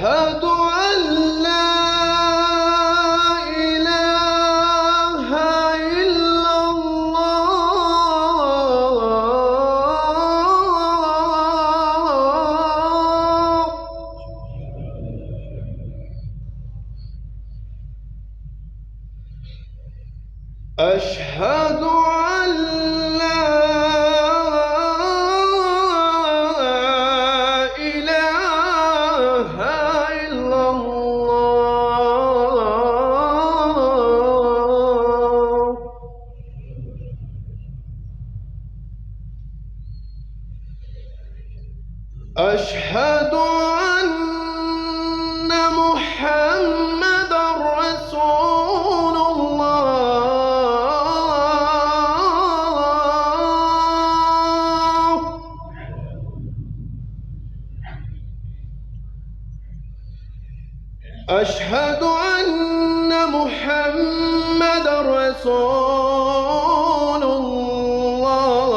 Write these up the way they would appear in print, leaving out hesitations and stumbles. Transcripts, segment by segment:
أشهد أن لا إله إلا الله أشهد أن لا إله إلا الله أشهد أن محمدًا رسول الله أشهد أن محمدًا رسول الله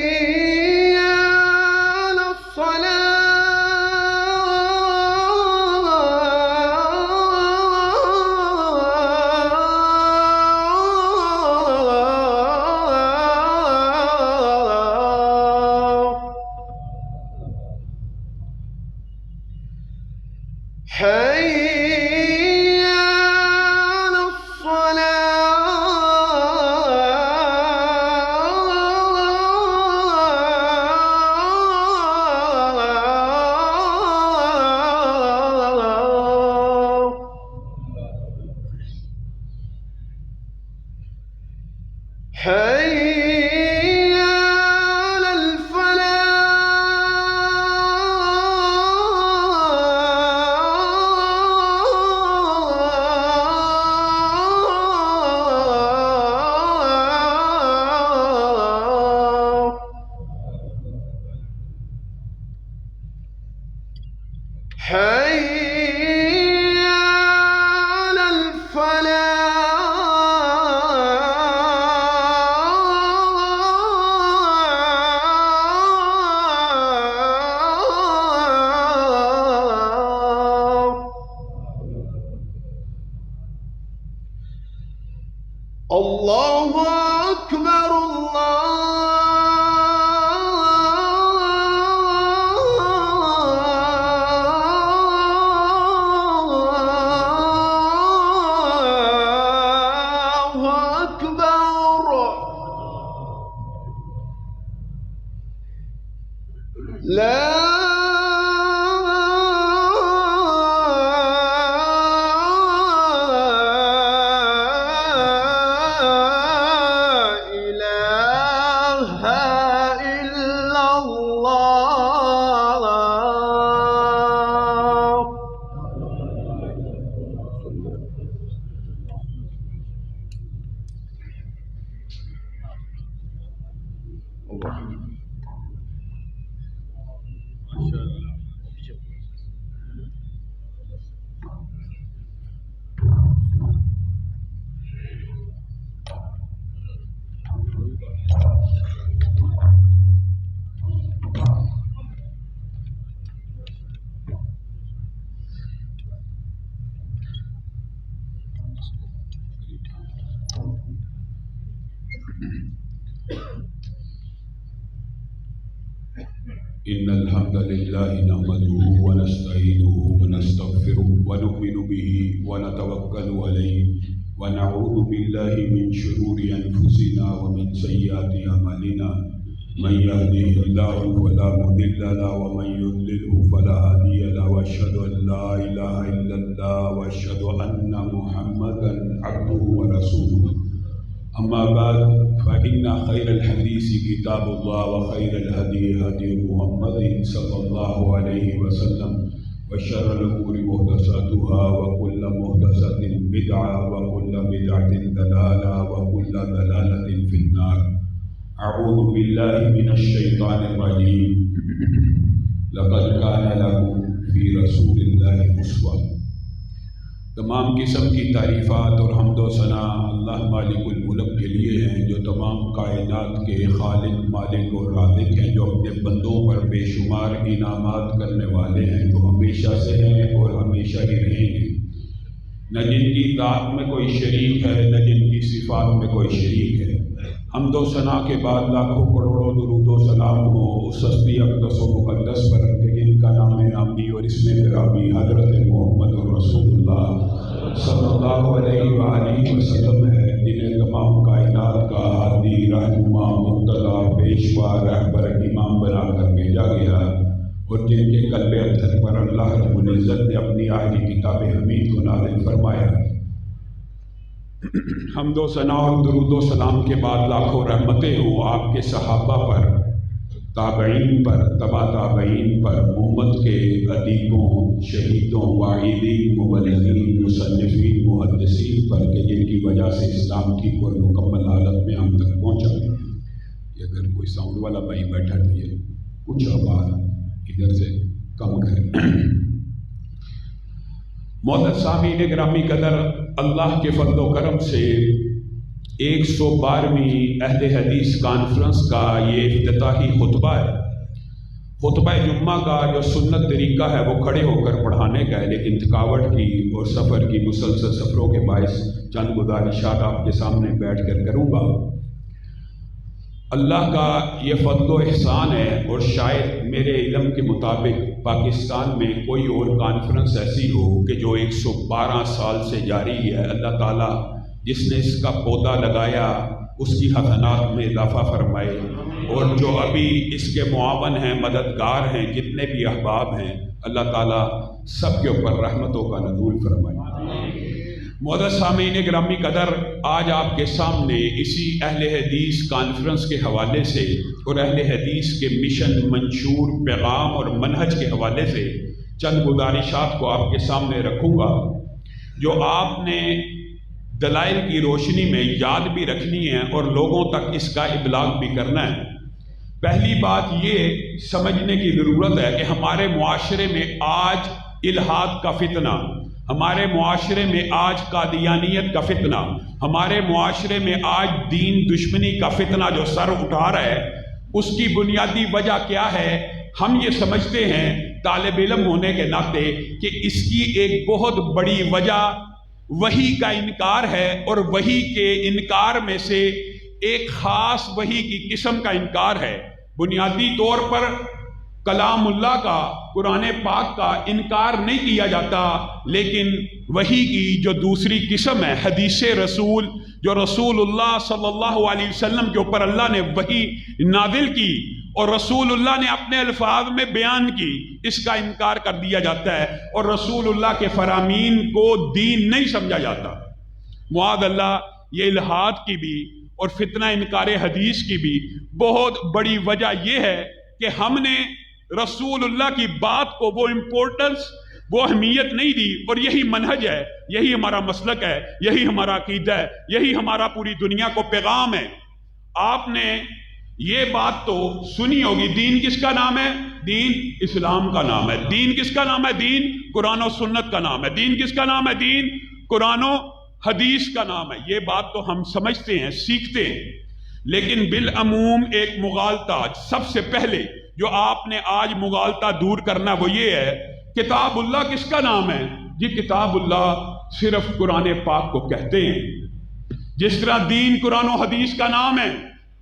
حي على الصلاة حي على الصلاة حي على الفلاح حي على الفلاح الله أكبر الله أكبر لا إله إلا الله إن الحمد لله نحمده ونستعينه ونستغفره ونؤمن به ونتوكل عليه ونعوذ بالله من شرور أنفسنا ومن سيئات أعمالنا من يهده الله فلا مضل له ومن يضلله فلا هادي له وأشهد أن لا إله إلا الله وأشهد أن محمدا عبده ورسوله أما بعد فإن خير الحديث كتاب الله وخير الهدي هدي محمد صلى الله عليه وسلم وشر الأمور محدثاتها وكل محدثة بدعة وكل بدعة ضلالة وكل ضلالة في النار. أعوذ بالله من الشيطان الرجيم. لقد كان لكم في رسول الله أسوة تمام قسم کی تعریفات اور حمد و ثنا اللہ مالک الملک کے لیے ہیں، جو تمام کائنات کے خالق، مالک اور رازق ہیں، جو اپنے بندوں پر بے شمار انعامات کرنے والے ہیں، جو ہمیشہ سے ہیں اور ہمیشہ ہی رہیں گے، نہ جن کی ذات میں کوئی شریک ہے، نہ جن کی صفات میں کوئی شریک ہے۔ حمد و ثنا کے بعد لاکھوں کروڑوں درود و سلام ہو اس ہستی اقدس و مقدس پر کہ جن کا نام نامی اور اسم گرامی حضرت محمد رسول اللہ صلی اللہ علیہ وآلہ وسلم ہے، جنہیں تمام کائنات کا ہادی، رہنما، مقتدی، پیشوا، رہبر، امام بنا کر بھیجا گیا، اور جن کے قلب اطہر پر اللہ رب العزت نے اپنی آخری کتاب حمید کو نازل فرمایا۔ حمد و ثنا اور درود و سلام کے بعد لاکھوں رحمتیں ہوں آپ کے صحابہ پر، تابعین پر، تبع تابعین پر، امت کے ادیبوں، شہیدوں، واعظین، مبلغین، مصنفین، محدثین پر کہ جن کی وجہ سے اسلام ٹھیک اور مکمل حالت میں ہم تک پہنچا۔ یہ اگر کوئی ساؤنڈ والا بھائی بیٹھا تو یہ کچھ آواز ادھر سے کم کریں۔ معزز سامعین گرامی قدر، اللہ کے فضل و کرم سے 112ویں اہل حدیث کانفرنس کا یہ افتتاحی خطبہ ہے۔ خطبہ جمعہ کا جو سنت طریقہ ہے وہ کھڑے ہو کر پڑھانے کا ہے، لیکن تھکاوٹ کی اور سفر کی مسلسل سفروں کے باعث چند گزارشات آپ کے سامنے بیٹھ کر کروں گا۔ اللہ کا یہ فضل و احسان ہے، اور شاید میرے علم کے مطابق پاکستان میں کوئی اور کانفرنس ایسی ہو کہ جو 112 سال سے جاری ہے۔ اللہ تعالیٰ جس نے اس کا پودا لگایا اس کی حسنات میں اضافہ فرمائے، اور جو ابھی اس کے معاون ہیں، مددگار ہیں، جتنے بھی احباب ہیں، اللہ تعالیٰ سب کے اوپر رحمتوں کا نزول فرمائے۔ معزز سامعین گرامی قدر، آج آپ کے سامنے اسی اہل حدیث کانفرنس کے حوالے سے اور اہل حدیث کے مشن، منشور، پیغام اور منہج کے حوالے سے چند گزارشات کو آپ کے سامنے رکھوں گا، جو آپ نے دلائل کی روشنی میں یاد بھی رکھنی ہے اور لوگوں تک اس کا ابلاغ بھی کرنا ہے۔ پہلی بات یہ سمجھنے کی ضرورت ہے کہ ہمارے معاشرے میں آج الہاد کا فتنہ، ہمارے معاشرے میں آج قادیانیت کا فتنہ، ہمارے معاشرے میں آج دین دشمنی کا فتنہ جو سر اٹھا رہا ہے، اس کی بنیادی وجہ کیا ہے؟ ہم یہ سمجھتے ہیں طالب علم ہونے کے ناطے کہ اس کی ایک بہت بڑی وجہ وحی کا انکار ہے، اور وحی کے انکار میں سے ایک خاص وحی کی قسم کا انکار ہے۔ بنیادی طور پر کلام اللہ کا، قرآن پاک کا انکار نہیں کیا جاتا، لیکن وحی کی جو دوسری قسم ہے، حدیث رسول، جو رسول اللہ صلی اللہ علیہ وسلم کے اوپر اللہ نے وحی نازل کی اور رسول اللہ نے اپنے الفاظ میں بیان کی، اس کا انکار کر دیا جاتا ہے، اور رسول اللہ کے فرامین کو دین نہیں سمجھا جاتا۔ معاذ اللہ، یہ الہاد کی بھی اور فتنہ انکار حدیث کی بھی بہت بڑی وجہ یہ ہے کہ ہم نے رسول اللہ کی بات کو وہ امپورٹنس، وہ اہمیت نہیں دی، اور یہی منہج ہے، یہی ہمارا مسلک ہے، یہی ہمارا عقیدہ ہے، یہی ہمارا پوری دنیا کو پیغام ہے۔ آپ نے یہ بات تو سنی ہوگی، دین کس کا نام ہے؟ دین اسلام کا نام ہے۔ دین کس کا نام ہے؟ دین قرآن و سنت کا نام ہے۔ دین کس کا نام ہے؟ دین قرآن و حدیث کا نام ہے۔ یہ بات تو ہم سمجھتے ہیں، سیکھتے ہیں، لیکن بالعموم ایک مغالطہ سب سے پہلے جو آپ نے آج مغالطہ دور کرنا وہ یہ ہے، کتاب اللہ کس کا نام ہے؟ جی کتاب اللہ صرف قرآن پاک کو کہتے ہیں، جس طرح دین قرآن و حدیث کا نام ہے۔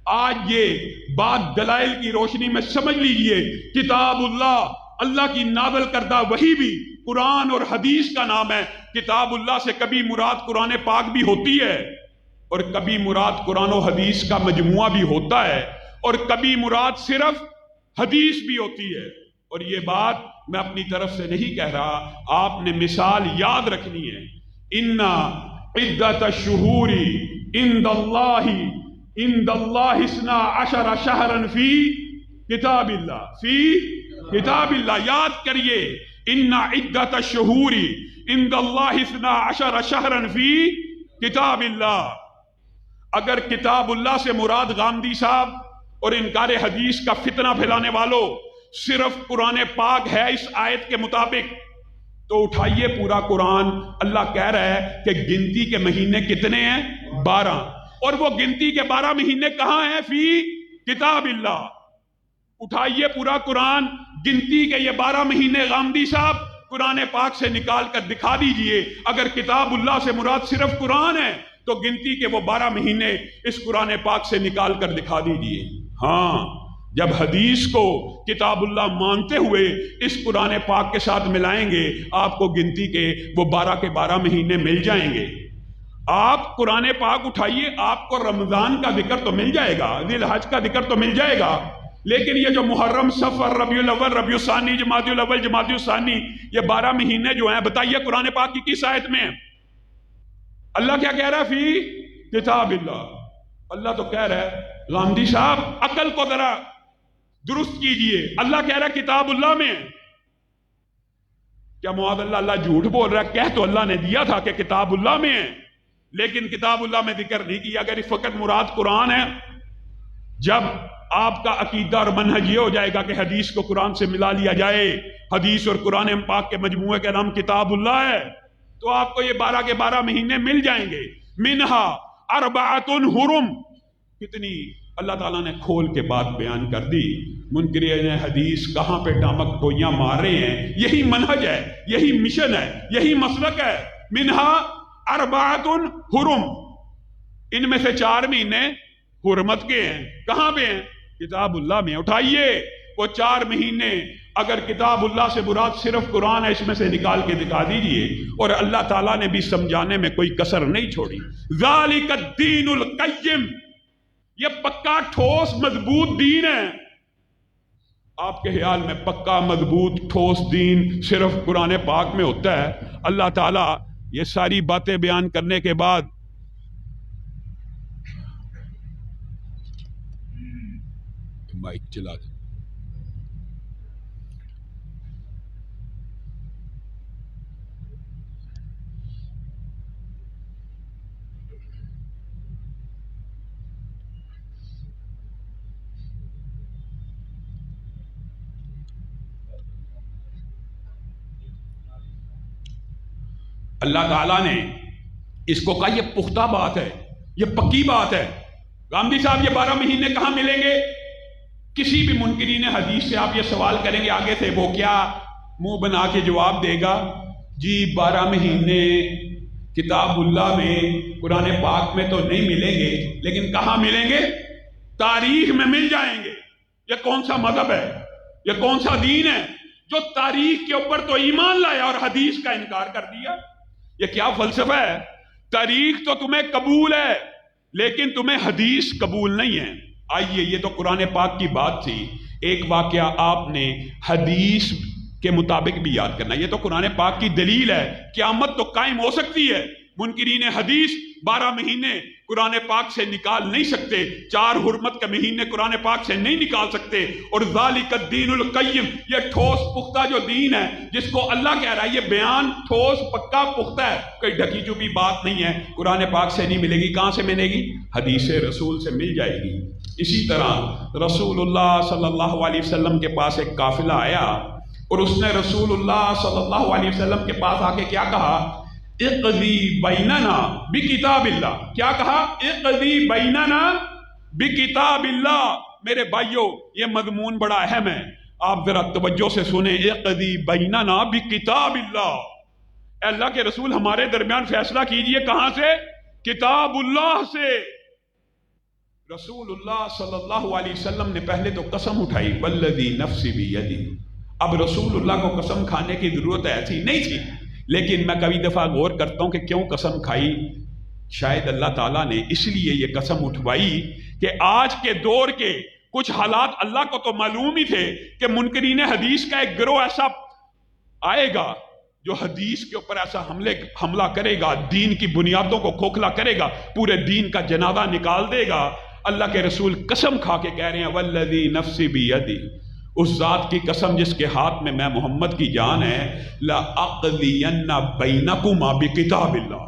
آج یہ بات دلائل کی روشنی میں سمجھ لیجئے، کتاب اللہ، اللہ کی نازل کردہ وحی بھی قرآن اور حدیث کا نام ہے۔ کتاب اللہ سے کبھی مراد قرآن پاک بھی ہوتی ہے، اور کبھی مراد قرآن و حدیث کا مجموعہ بھی ہوتا ہے، اور کبھی مراد صرف حدیث بھی ہوتی ہے۔ اور یہ بات میں اپنی طرف سے نہیں کہہ رہا، آپ نے مثال یاد رکھنی ہے۔ اِنَّ عِدَّةَ الشُّهُورِ عِندَ اللَّهِ 12 شَهْرًا فِي کتاب اللہ، فی کتاب اللہ، یاد کریے، اِنَّ عِدَّةَ الشُّهُورِ عِندَ اللَّهِ 12 شَهْرًا فِی کتاب اللہ۔ اگر کتاب اللہ سے مراد غامدی صاحب اور انکار حدیث کا فتنہ پھیلانے والوں صرف قرآن پاک ہے اس آیت کے مطابق، تو اٹھائیے پورا قرآن، اللہ کہہ رہا ہے کہ گنتی کے مہینے کتنے ہیں؟ 12، اور وہ گنتی کے 12 مہینے کہاں ہیں؟ فی کتاب اللہ۔ اٹھائیے پورا قرآن، گنتی کے یہ 12 مہینے غامدی صاحب قرآن پاک سے نکال کر دکھا دیجئے۔ اگر کتاب اللہ سے مراد صرف قرآن ہے تو گنتی کے وہ 12 مہینے اس قرآن پاک سے نکال کر دکھا دیجئے۔ ہاں، جب حدیث کو کتاب اللہ مانتے ہوئے اس قرآن پاک کے ساتھ ملائیں گے، آپ کو گنتی کے وہ 12 کے 12 مہینے مل جائیں گے۔ آپ قرآن پاک اٹھائیے، آپ کو رمضان کا ذکر تو مل جائے گا، ذی الحج کا ذکر تو مل جائے گا، لیکن یہ جو محرم، صفر، ربیع الاول، ربیع الثانی، جمادی الاول، جمادی الثانی، یہ 12 مہینے جو ہیں، بتائیے قرآن پاک کی کس آیت میں ہیں؟ اللہ کیا کہہ رہا ہے؟ فی کتاب اللہ۔ اللہ تو کہہ رہا ہے، غامدی صاحب عقل کو ذرا درست کیجئے، اللہ کہہ رہا ہے کتاب اللہ میں ہے۔ کیا معاذ اللہ اللہ جھوٹ بول رہا ہے؟ کہہ تو اللہ نے دیا تھا کہ کتاب اللہ میں ہے، لیکن کتاب اللہ میں ذکر نہیں کیا۔ اگر اس وقت مراد قرآن ہے، جب آپ کا عقیدہ اور منہج یہ ہو جائے گا کہ حدیث کو قرآن سے ملا لیا جائے، حدیث اور قرآن پاک کے مجموعے کا نام کتاب اللہ ہے، تو آپ کو یہ 12 کے 12 مہینے مل جائیں گے۔ منہا اربعۃ حرم، کتنی اللہ تعالیٰ نے کھول کے بات بیان کر دی۔ منکرین حدیث کہاں پہ ڈامک گوئیاں مار رہے ہیں؟ یہی منہج ہے، یہی مشن ہے، یہی مسلک ہے۔ منہا اربعۃ حرم، ان میں سے 4 مہینے حرمت کے ہیں۔ کہاں پہ ہیں؟ کتاب اللہ میں۔ اٹھائیے وہ 4 مہینے، اگر کتاب اللہ سے مراد صرف قرآن ہے، اس میں سے نکال کے دکھا دیجئے، اور اللہ تعالیٰ نے بھی سمجھانے میں کوئی کسر نہیں چھوڑی۔ ذالک الدین القیم، یہ پکا ٹھوس مضبوط دین ہے۔ آپ کے خیال میں پکا مضبوط ٹھوس دین صرف قرآن پاک میں ہوتا ہے؟ اللہ تعالیٰ یہ ساری باتیں بیان کرنے کے بعد مائک چلا دیں۔ اللہ تعالیٰ نے اس کو کہا یہ پختہ بات ہے، یہ پکی بات ہے۔ غامدی صاحب یہ 12 مہینے کہاں ملیں گے؟ کسی بھی منکرین حدیث سے آپ یہ سوال کریں گے آگے سے، وہ کیا منہ بنا کے جواب دے گا؟ جی 12 مہینے کتاب اللہ میں، قرآن پاک میں تو نہیں ملیں گے، لیکن کہاں ملیں گے؟ تاریخ میں مل جائیں گے۔ یہ کون سا مذہب ہے؟ یہ کون سا دین ہے جو تاریخ کے اوپر تو ایمان لایا اور حدیث کا انکار کر دیا؟ یہ کیا فلسفہ ہے؟ تاریخ تو تمہیں قبول ہے، لیکن تمہیں حدیث قبول نہیں ہے۔ آئیے، یہ تو قرآن پاک کی بات تھی، ایک واقعہ آپ نے حدیث کے مطابق بھی یاد کرنا۔ یہ تو قرآن پاک کی دلیل ہے، قیامت تو قائم ہو سکتی ہے۔ منکرین حدیث 12 مہینے قرآن پاک سے نکال نہیں سکتے، 4 حرمت کے مہینے قرآن پاک سے نہیں نکال سکتے۔ اور ذالک الدین القیم، یہ ٹھوس پختہ جو دین ہے، جس کو اللہ کہہ رہا ہے یہ بیان ٹھوس پکا پختہ ہے، کوئی ڈھکی چپی بات نہیں ہے، قرآن پاک سے نہیں ملے گی۔ کہاں سے ملے گی؟ حدیث رسول سے مل جائے گی۔ اسی طرح رسول اللہ صلی اللہ علیہ وسلم کے پاس ایک قافلہ آیا، اور اس نے رسول اللہ صلی اللہ علیہ وسلم کے پاس آ کے کیا کہا؟ اقضی بیننا بکتاب اللہ۔ کیا کہا؟ اقضی بیننا بکتاب اللہ۔ میرے بھائیو، یہ مضمون بڑا اہم ہے، آپ ذرا توجہ سے سنیں۔ اقضی بیننا بکتاب اللہ، اے اللہ کے رسول ہمارے درمیان فیصلہ کیجئے۔ کہاں سے؟ کتاب اللہ سے۔ رسول اللہ صلی اللہ علیہ وسلم نے پہلے تو قسم اٹھائی، والذی نفسی بیدی۔ اب رسول اللہ کو قسم کھانے کی ضرورت ایسی نہیں تھی، لیکن میں کبھی دفعہ غور کرتا ہوں کہ کیوں قسم کھائی۔ شاید اللہ تعالیٰ نے اس لیے یہ قسم اٹھوائی کہ آج کے دور کے کچھ حالات اللہ کو تو معلوم ہی تھے کہ منکرین حدیث کا ایک گروہ ایسا آئے گا جو حدیث کے اوپر ایسا حملہ کرے گا، دین کی بنیادوں کو کھوکھلا کرے گا، پورے دین کا جنازہ نکال دے گا۔ اللہ کے رسول قسم کھا کے کہہ رہے ہیں، والذی نفسی بیدی، اس ذات کی قسم جس کے ہاتھ میں محمد کی جان ہے، لَأَقْضِيَنَّ بَيْنَكُمَا بِكِتَابِ اللَّهِ،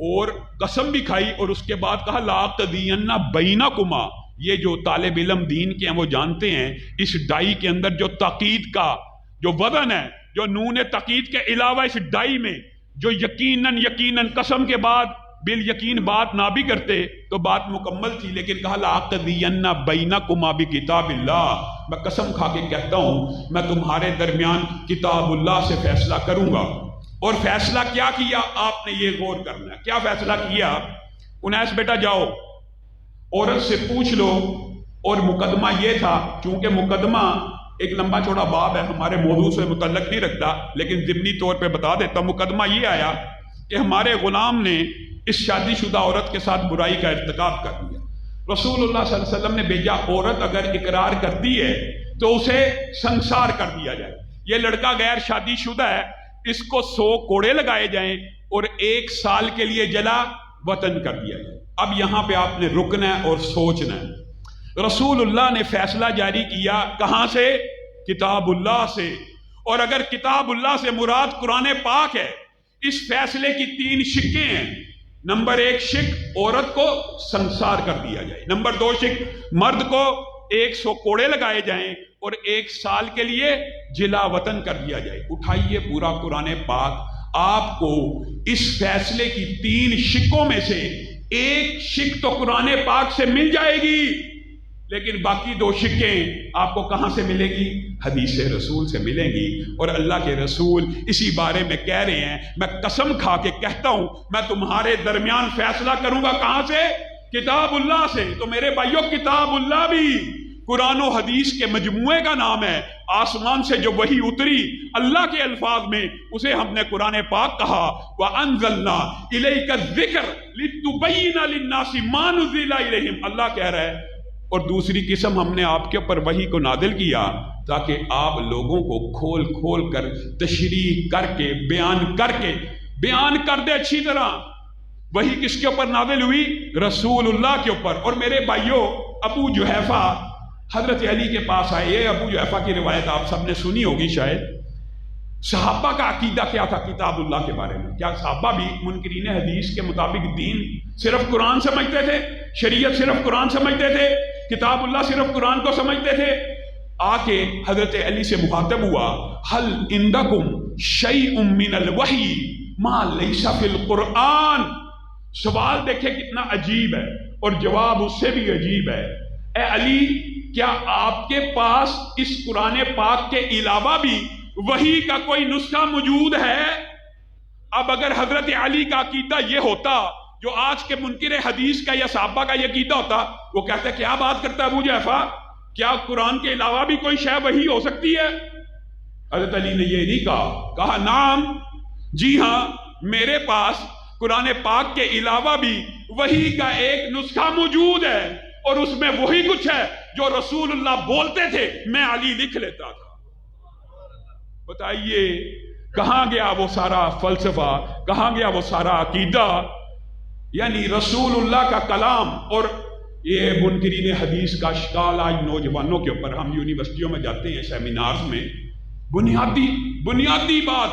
اور قسم بھی کھائی اور اس کے بعد کہا لَأَقْضِيَنَّ بَيْنَكُمَا۔ یہ جو طالب علم دین کے ہیں وہ جانتے ہیں، اس ڈائی کے اندر جو تاکید کا جو وزن ہے جو نون تاکید کے علاوہ اس ڈائی میں جو یقیناً قسم کے بعد بالیقین بات نہ بھی کرتے تو بات مکمل تھی، لیکن کہا لَأَقْضِيَنَّ بَيْنَكُمَا بِكِتَابِ اللَّهِ، میں قسم کھا کے کہتا ہوں میں تمہارے درمیان کتاب اللہ سے فیصلہ کروں گا۔ اور فیصلہ کیا کیا؟ آپ نے یہ غور کرنا ہے، کیا فیصلہ کیا؟ انیس بیٹا جاؤ عورت سے پوچھ لو، اور مقدمہ یہ تھا، چونکہ مقدمہ ایک لمبا چوڑا باب ہے، ہمارے موضوع سے متعلق نہیں رکھتا، لیکن ضمنی طور پہ بتا دیتا ہوں۔ مقدمہ یہ آیا کہ ہمارے غلام نے اس شادی شدہ عورت کے ساتھ برائی کا ارتکاب کر دیا۔ رسول اللہ صلی اللہ علیہ وسلم نے بھیجا عورت اگر اقرار کرتی ہے تو اسے سنسار کر دیا جائے، یہ لڑکا غیر شادی شدہ ہے، اس کو 100 کوڑے لگائے جائیں اور 1 سال کے لیے جلا وطن کر دیا جائے۔ اب یہاں پہ آپ نے رکنا ہے اور سوچنا ہے۔ رسول اللہ نے فیصلہ جاری کیا کہاں سے؟ کتاب اللہ سے۔ اور اگر کتاب اللہ سے مراد قرآن پاک ہے، اس فیصلے کی 3 شقیں ہیں۔ نمبر 1 شق، عورت کو سنسار کر دیا جائے۔ نمبر 2 شق، مرد کو 100 کوڑے لگائے جائیں اور 1 سال کے لیے جلا وطن کر دیا جائے۔ اٹھائیے پورا قرآن پاک، آپ کو اس فیصلے کی 3 شقوں میں سے 1 شق تو قرآن پاک سے مل جائے گی، لیکن باقی 2 شقیں آپ کو کہاں سے ملے گی؟ حدیث رسول سے ملیں گی۔ اور اللہ کے رسول اسی بارے میں کہہ رہے ہیں، میں قسم کھا کے کہتا ہوں میں تمہارے درمیان فیصلہ کروں گا کہاں سے؟ کتاب اللہ سے۔ تو میرے بھائیوں، کتاب اللہ بھی قرآن و حدیث کے مجموعے کا نام ہے۔ آسمان سے جو وحی اتری اللہ کے الفاظ میں، اسے ہم نے قرآن پاک کہا، وَأَنزَلْنَا إِلَيْكَ الذِّكْرَ لِتُبَيِّنَ لِلنَّاسِ مَا نُزِّلَ إِلَيْهِمْ۔ اللہ کہہ رہا ہے، اور دوسری قسم ہم نے آپ کے اوپر وحی کو نازل کیا تاکہ آپ لوگوں کو کھول کھول کر تشریح کر کے بیان کر دے اچھی طرح۔ وحی کس کے اوپر نازل ہوئی؟ رسول اللہ کے اوپر۔ اور میرے بھائیوں، ابو جحیفہ حضرت علی کے پاس آئے۔ یہ ابو جحیفہ کی روایت آپ سب نے سنی ہوگی شاید۔ صحابہ کا عقیدہ کیا تھا کتاب اللہ کے بارے میں؟ کیا صحابہ بھی منکرین حدیث کے مطابق دین صرف قرآن سمجھتے تھے؟ شریعت صرف قرآن سمجھتے تھے؟ کتاب اللہ صرف قرآن کو سمجھتے تھے؟ آ کے حضرت علی سے مخاطب ہوا، ہل عندکم شیء من الوحی ما لیس فی القرآن۔ سوال دیکھیں کتنا عجیب ہے اور جواب اس سے بھی عجیب ہے۔ اے علی، کیا آپ کے پاس اس قرآن پاک کے علاوہ بھی وحی کا کوئی نسخہ موجود ہے؟ اب اگر حضرت علی کا عقیدہ یہ ہوتا جو آج کے منکر حدیث کا یا صحابہ کا یہ عقیدہ ہوتا، وہ کہتے ہیں کیا بات کرتا ہے ابو جحیفہ، کیا قرآن کے علاوہ بھی کوئی شے وحی ہو سکتی ہے؟ حضرت علی نے یہ نہیں کہا نعم، جی ہاں، میرے پاس قرآن پاک کے علاوہ بھی وحی کا ایک نسخہ موجود ہے، اور اس میں وہی کچھ ہے جو رسول اللہ بولتے تھے، میں علی لکھ لیتا تھا۔ بتائیے کہاں گیا وہ سارا فلسفہ، کہاں گیا وہ سارا عقیدہ؟ یعنی رسول اللہ کا کلام اور یہ منکرین حدیث کا اشکال آج نوجوانوں کے اوپر، ہم یونیورسٹیوں میں جاتے ہیں سیمینارز میں، بنیادی بات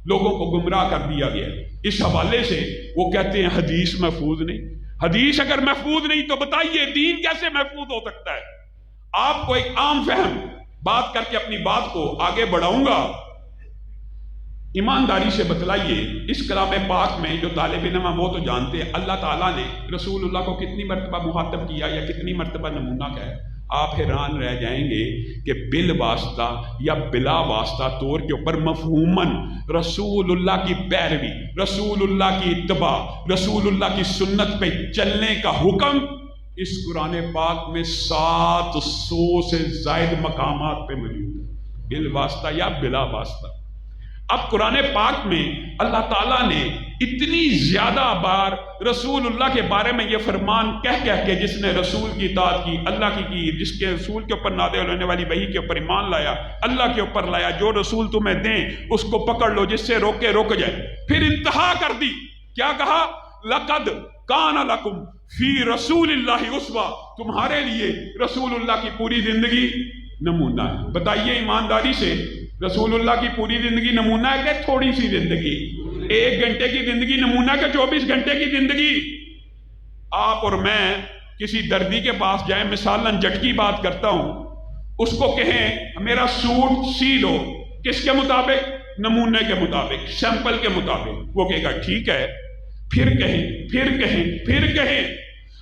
لوگوں کو گمراہ کر دیا گیا۔ اس حوالے سے وہ کہتے ہیں حدیث محفوظ نہیں۔ حدیث اگر محفوظ نہیں تو بتائیے دین کیسے محفوظ ہو سکتا ہے؟ آپ کو ایک عام فہم بات کر کے اپنی بات کو آگے بڑھاؤں گا۔ ایمانداری سے بتلائیے، اس کلام پاک میں جو طالب علم وہ تو جانتے ہیں، اللہ تعالیٰ نے رسول اللہ کو کتنی مرتبہ مخاطب کیا یا کتنی مرتبہ نمونہ کیا ہے؟ آپ حیران رہ جائیں گے کہ بالواسطہ یا بلا واسطہ طور کے اوپر مفہوماً رسول اللہ کی پیروی، رسول اللہ کی اتباع، رسول اللہ کی سنت پہ چلنے کا حکم اس قرآن پاک میں 700 سے زائد مقامات پہ موجود ہے، بالواسطہ یا بلا واسطہ۔ اب قرآن پاک میں اللہ تعالیٰ نے اتنی زیادہ بار رسول اللہ کے بارے میں یہ فرمان کہہ کے جس نے رسول کی اطاعت کی، اللہ کی جس کے رسول کے اوپر نازل ہونے والی وحی کے اوپر ایمان لایا، اللہ کے اوپر لایا، جو رسول تمہیں دیں اس کو پکڑ لو، جس سے روکے رک جائے۔ پھر انتہا کر دی، کیا کہا؟ لقد کان لکم فی رسول اللہ اسوہ، تمہارے لیے رسول اللہ کی پوری زندگی نمونہ ہے۔ بتائیے ایمانداری سے، رسول اللہ کی پوری زندگی نمونہ ہے کہ تھوڑی سی زندگی؟ 1 گھنٹے کی زندگی نمونہ کہ 24 گھنٹے کی زندگی؟ آپ اور میں کسی دردی کے پاس جائیں، مثالاً جٹ کی بات کرتا ہوں، اس کو کہیں میرا سوٹ سی لو، کس کے مطابق؟ نمونے کے مطابق، سیمپل کے مطابق، وہ کہے گا ٹھیک ہے، پھر کہیں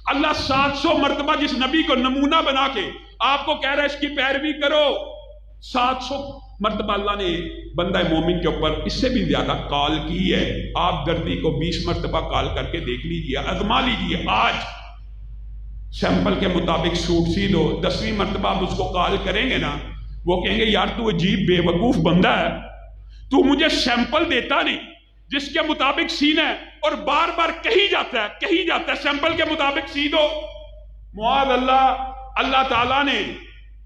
اللہ 700 مرتبہ جس نبی کو نمونہ بنا کے آپ کو کہہ رہا ہے اس کی پیروی کرو، 700 مرتبہ اللہ نے بندہ مومن کے اوپر اس سے بھی زیادہ کال کی ہے. آپ دردی کو 20 مرتبہ کال کر کے دیکھ لیجئے، آزما لیجئے. آج سیمپل کے مطابق سوٹ سی دو، 10ویں مرتبہ آپ اس کو کال کریں گے نا، وہ کہیں گے یار تو عجیب بے وقوف بندہ ہے، تو مجھے سیمپل دیتا نہیں جس کے مطابق سینا ہے، اور بار بار کہی جاتا ہے سیمپل کے مطابق سی دو. معاذ اللہ تعالیٰ نے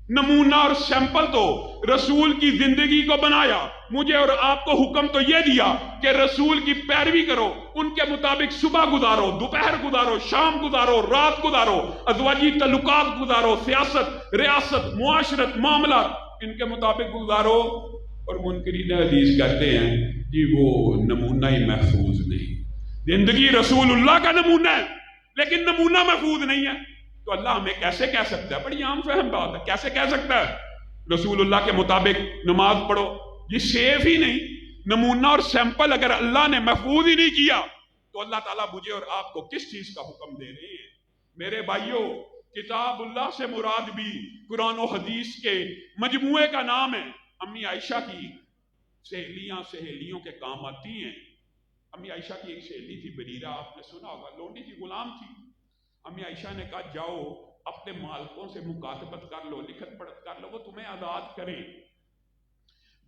نمونہ اور سیمپل تو رسول کی زندگی کو بنایا، مجھے اور آپ کو حکم تو یہ دیا کہ رسول کی پیروی کرو، ان کے مطابق صبح گزارو، دوپہر گزارو، شام گزارو، رات گزارو، ازواجی تعلقات گزارو، سیاست، ریاست، معاشرت، معاملات ان کے مطابق گزارو. اور منکرین حدیث کہتے ہیں جی وہ نمونہ ہی محفوظ نہیں، زندگی رسول اللہ کا نمونہ ہے لیکن نمونہ محفوظ نہیں ہے. تو اللہ ہمیں کیسے کہہ سکتا ہے؟ بڑی عام فہم بات ہے، کیسے کہہ سکتا ہے رسول اللہ کے مطابق نماز پڑھو؟ یہ سیف ہی نہیں. نمونہ اور سیمپل اگر اللہ نے محفوظ ہی نہیں کیا تو اللہ تعالیٰ مجھے اور آپ کو کس چیز کا حکم دے رہے ہیں؟ میرے بھائیوں، کتاب اللہ سے مراد بھی قرآن و حدیث کے مجموعے کا نام ہے. امی عائشہ کی سہیلیوں کے کام آتی ہیں. امی عائشہ کی ایک سہیلی تھی بریرہ، آپ نے سنا ہوگا، لونڈی تھی، غلام تھی. امی عائشہ نے کہا جاؤ اپنے مالکوں سے مکاتبت کر لو، لکھت پڑھت کر لو، وہ تمہیں آزاد کریں.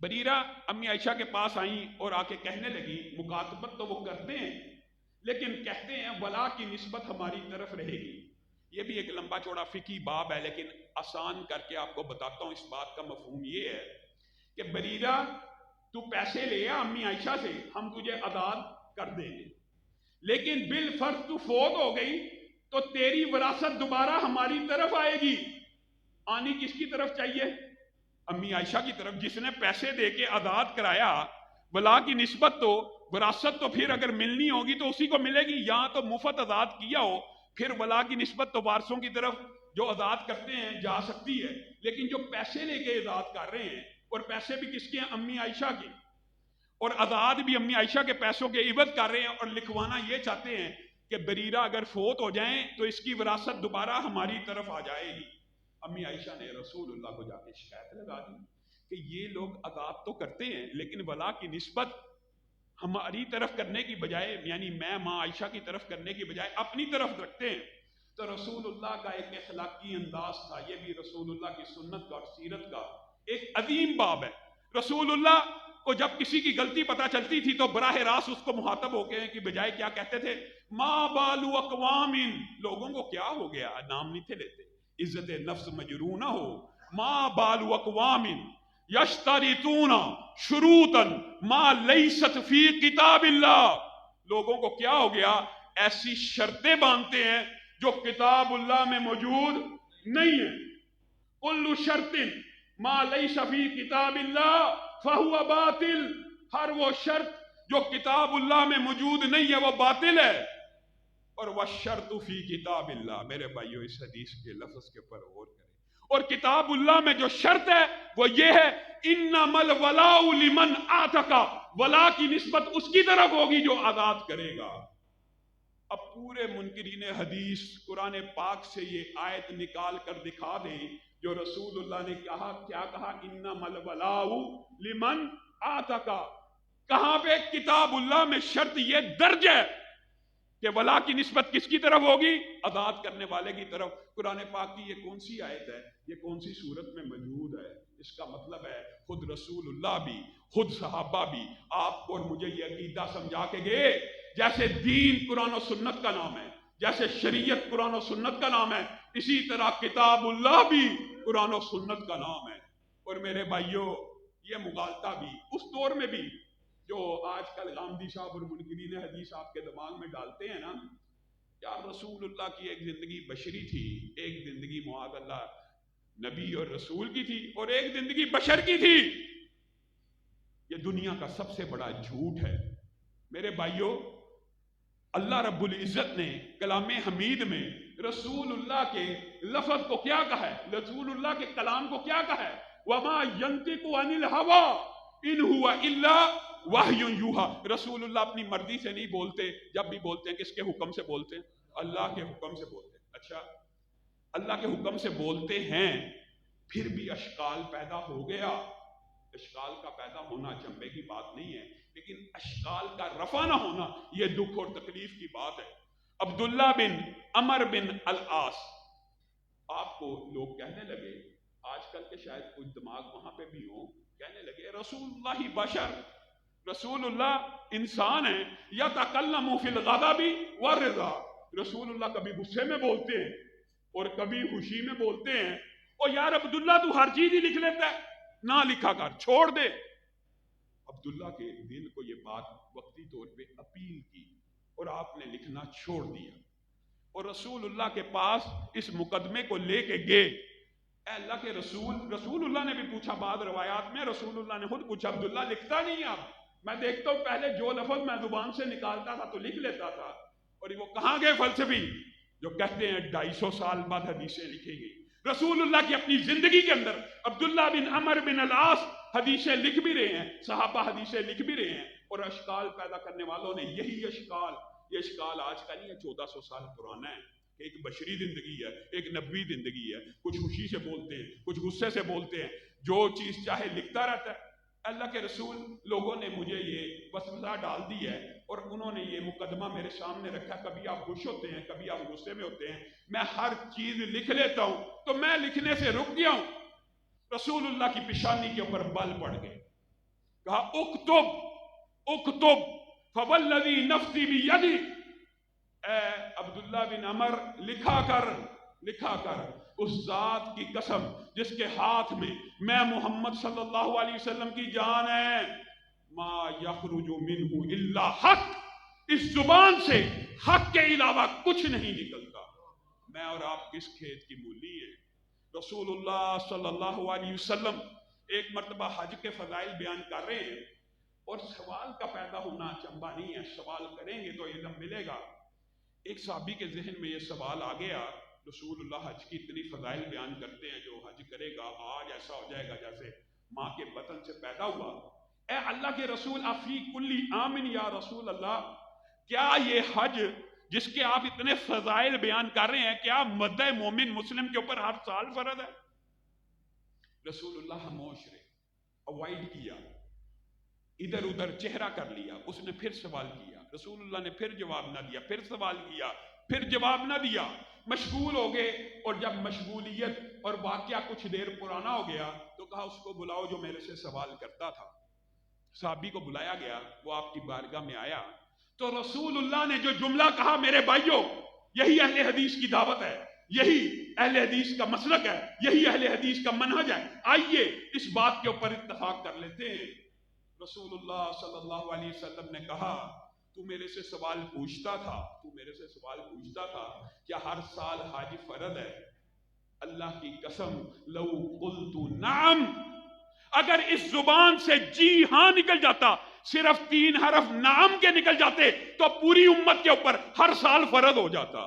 بریرہ امی عائشہ کے پاس آئیں اور آ کے کہنے لگی مکاتبت تو وہ کرتے ہیں لیکن کہتے ہیں ولا کی نسبت ہماری طرف رہے گی. یہ بھی ایک لمبا چوڑا فقہی باب ہے لیکن آسان کر کے آپ کو بتاتا ہوں. اس بات کا مفہوم یہ ہے کہ بریرہ تو پیسے لے آ امی عائشہ سے، ہم تجھے آزاد کر دیں گے، لیکن بالفرض تو فوت ہو گئی تو تیری وراثت دوبارہ ہماری طرف آئے گی. آنی کس کی طرف چاہیے؟ امی عائشہ کی طرف، جس نے پیسے دے کے آزاد کرایا. ولا کی نسبت تو وراثت تو پھر اگر ملنی ہوگی تو اسی کو ملے گی، یہاں تو مفت آزاد کیا ہو پھر ولا کی نسبت تو وارثوں کی طرف جو آزاد کرتے ہیں جا سکتی ہے. لیکن جو پیسے لے کے آزاد کر رہے ہیں، اور پیسے بھی کس کے ہیں؟ امی عائشہ کے، اور آزاد بھی امی عائشہ کے پیسوں کے عوض کر رہے ہیں، اور لکھوانا یہ چاہتے ہیں کہ بریرہ اگر فوت ہو جائیں تو اس کی وراثت دوبارہ ہماری طرف آ جائے گی. امی عائشہ نے رسول اللہ کو جا کے شکایت لگا دی کہ یہ لوگ آزاد تو کرتے ہیں لیکن ولا کی نسبت ہماری طرف کرنے کی بجائے، یعنی میں ماں عائشہ کی طرف کرنے کی بجائے اپنی طرف رکھتے ہیں. تو رسول اللہ کا ایک اخلاقی انداز تھا. یہ بھی رسول اللہ کی سنت کا اور سیرت کا ایک عظیم باب ہے. رسول اللہ کو جب کسی کی غلطی پتہ چلتی تھی تو براہ راست اس کو مخاطب ہو کے کی بجائے کیا کہتے تھے؟ ما بالو اقوام، لوگوں کو کیا ہو گیا؟ نام نہیں تھے لیتے، عزت نفس مجروح نہ ہو. ما بالو اقوام یشترطون شروطا ما لیست فی کتاب اللہ، لوگوں کو کیا ہو گیا؟ ایسی شرطیں باندھتے ہیں جو کتاب اللہ میں موجود نہیں ہیں. کل شرط ما لیس فی کتاب اللہ فہو باطل، ہر وہ شرط جو کتاب اللہ میں موجود نہیں ہے وہ باطل ہے. اور وَالشَّرْطُ فِي کتاب اللہ، میرے بھائیو اس حدیث کے لفظ کے اوپر غور کریں. اور کتاب اللہ میں جو شرط ہے وہ یہ ہے اِنَّمَا الْوَلَاءُ لِمَنْ أَعْتَقَ، ولا کی نسبت اس کی طرف ہوگی جو آزاد کرے گا. اب پورے منکرین حدیث قرآن پاک سے یہ آیت نکال کر دکھا دیں جو رسول اللہ نے کہا، کیا کہا؟ اِنَّمَا الْوَلَاءُ لِمَنْ أَعْتَقَ. کہاں پہ کتاب اللہ میں شرط یہ درج ہے کہ ولا کی نسبت کس کی طرف ہوگی؟ آزاد کرنے والے کی طرف. قرآن پاک کی یہ کون سی آیت ہے؟ یہ کون سی صورت میں موجود ہے؟ اس کا مطلب ہے خود رسول اللہ بھی، خود صحابہ بھی آپ کو اور مجھے یہ عقیدہ سمجھا کے گئے جیسے دین قرآن و سنت کا نام ہے، جیسے شریعت قرآن و سنت کا نام ہے، اسی طرح کتاب اللہ بھی قرآن و سنت کا نام ہے. اور میرے بھائیوں یہ مغالطہ بھی اس دور میں بھی جو آج کل غامدی صاحب اور منکرین حدیث آپ کے دماغ میں ڈالتے ہیں نا، یار رسول اللہ کی ایک زندگی بشری تھی، ایک زندگی معاذ اللہ نبی اور رسول کی تھی، اور ایک زندگی بشر کی تھی. یہ دنیا کا سب سے بڑا جھوٹ ہے. میرے بھائیوں اللہ رب العزت نے کلام حمید میں رسول اللہ کے لفظ کو کیا کہا ہے؟ رسول اللہ کے کلام کو کیا کہا ہے؟ وَمَا يَنْطِقُ عَنِ الْهَوَىٰ ان ہوا الا وحی یوحا، رسول اللہ اپنی مرضی سے نہیں بولتے، جب بھی بولتے ہیں کس کے حکم سے بولتے ہیں؟ اللہ کے حکم سے بولتے ہیں۔ اچھا، اللہ کے حکم سے بولتے ہیں، پھر بھی اشکال پیدا ہو گیا۔ اشکال کا پیدا ہونا چنبے کی بات نہیں ہے، لیکن اشکال کا رفع نہ ہونا یہ دکھ اور تکلیف کی بات ہے۔ عبداللہ بن عمر بن العاص، آپ کو لوگ کہنے لگے، آج کل کے شاید کچھ دماغ وہاں پہ بھی ہوں، کہنے لگے رسول اللہ بشر، رسول اللہ انسان ہے، یتکلم فی الغضب والرضا، رسول اللہ کبھی غصے میں بولتے ہیں اور کبھی خوشی میں بولتے ہیں۔ اور یار عبداللہ تو ہر چیز ہی لکھ لیتا ہے، نہ لکھا کر، چھوڑ دے۔ عبداللہ کے دل کو یہ بات وقتی طور پہ اپیل کی اور آپ نے لکھنا چھوڑ دیا، اور رسول اللہ کے پاس اس مقدمے کو لے کے گئے۔ اے اللہ کے رسول اللہ نے بھی پوچھا، بعض روایات میں رسول اللہ نے خود پوچھا، عبداللہ لکھتا نہیں آپ؟ میں دیکھتا ہوں پہلے جو لفظ میں زبان سے نکالتا تھا تو لکھ لیتا تھا۔ اور وہ کہاں گئے فلسفی جو کہتے ہیں 250 سال بعد حدیثیں لکھی گئی؟ رسول اللہ کی اپنی زندگی کے اندر عبداللہ بن عمر بن العاص حدیثیں لکھ بھی رہے ہیں، صحابہ حدیثیں لکھ بھی رہے ہیں، اور اشکال پیدا کرنے والوں نے یہی اشکال، یہ اشکال آج کا نہیں ہے، 1400 سال پرانا ہے، کہ ایک بشری زندگی ہے، ایک نبوی زندگی ہے، کچھ خوشی سے بولتے ہیں، کچھ غصے سے بولتے ہیں، جو چیز چاہے لکھتا رہتا ہے۔ اللہ کے رسول، لوگوں نے مجھے یہ وسوسہ ڈال دی ہے اور انہوں نے یہ مقدمہ میرے سامنے رکھا، کبھی آپ خوش ہوتے ہیں، کبھی آپ غصے میں ہوتے ہیں، میں ہر چیز لکھ لیتا ہوں، تو میں لکھنے سے رک گیا ہوں۔ رسول اللہ کی پیشانی کے اوپر بل پڑ گئے، کہا اکتب فوالذی نفسی بیدی، اے عبداللہ بن عمر لکھا کر اس ذات کی قسم جس کے ہاتھ میں محمد صلی اللہ علیہ وسلم کی جان ہے، ما یخرج منہ الا حق، اس زبان سے حق کے علاوہ کچھ نہیں نکلتا۔ میں اور آپ کس کھیت کی مولی ہیں؟ رسول اللہ صلی اللہ علیہ وسلم ایک مرتبہ حج کے فضائل بیان کر رہے ہیں، اور سوال کا پیدا ہونا چنبا نہیں ہے، سوال کریں گے تو علم ملے گا۔ ایک صحابی کے ذہن میں یہ سوال آ گیا، رسول اللہ حج کی اتنی فضائل بیان کرتے ہیں، جو حج کرے گا آج ایسا ہو جائے گا جیسے ماں کے بطن سے پیدا ہوا۔ اے اللہ کے رسول، افی کلی آمن یا رسول اللہ، کیا یہ حج جس کے آپ اتنے فضائل بیان کر رہے ہیں، کیا مدہ مومن مسلم کے اوپر ہر سال فرض ہے؟ رسول اللہ خاموش رہے، اوائڈ کیا، ادھر ادھر چہرہ کر لیا۔ اس نے پھر سوال کیا، رسول اللہ نے پھر جواب نہ دیا، پھر سوال کیا، پھر جواب نہ دیا، مشغول ہو گئے۔ اور جب مشغولیت اور واقعہ کچھ دیر پرانا ہو گیا تو کہا اس کو بلاؤ جو میرے سے سوال کرتا تھا۔ صحابی کو بلایا گیا، وہ آپ کی بارگاہ میں آیا تو رسول اللہ نے جو جملہ کہا، میرے بھائیوں یہی اہل حدیث کی دعوت ہے، یہی اہل حدیث کا مسلک ہے، یہی اہل حدیث کا منہج ہے، آئیے اس بات کے اوپر اتفاق کر لیتے ہیں۔ رسول اللہ صلی اللہ علیہ وسلم نے کہا، تو میرے سے سوال پوچھتا تھا کیا ہر سال حج فرض ہے؟ اللہ کی قسم، لو قلت نعم، اگر اس زبان سے جی ہاں نکل جاتا، صرف 3 حرف نعم کے نکل جاتے، تو پوری امت کے اوپر ہر سال فرض ہو جاتا۔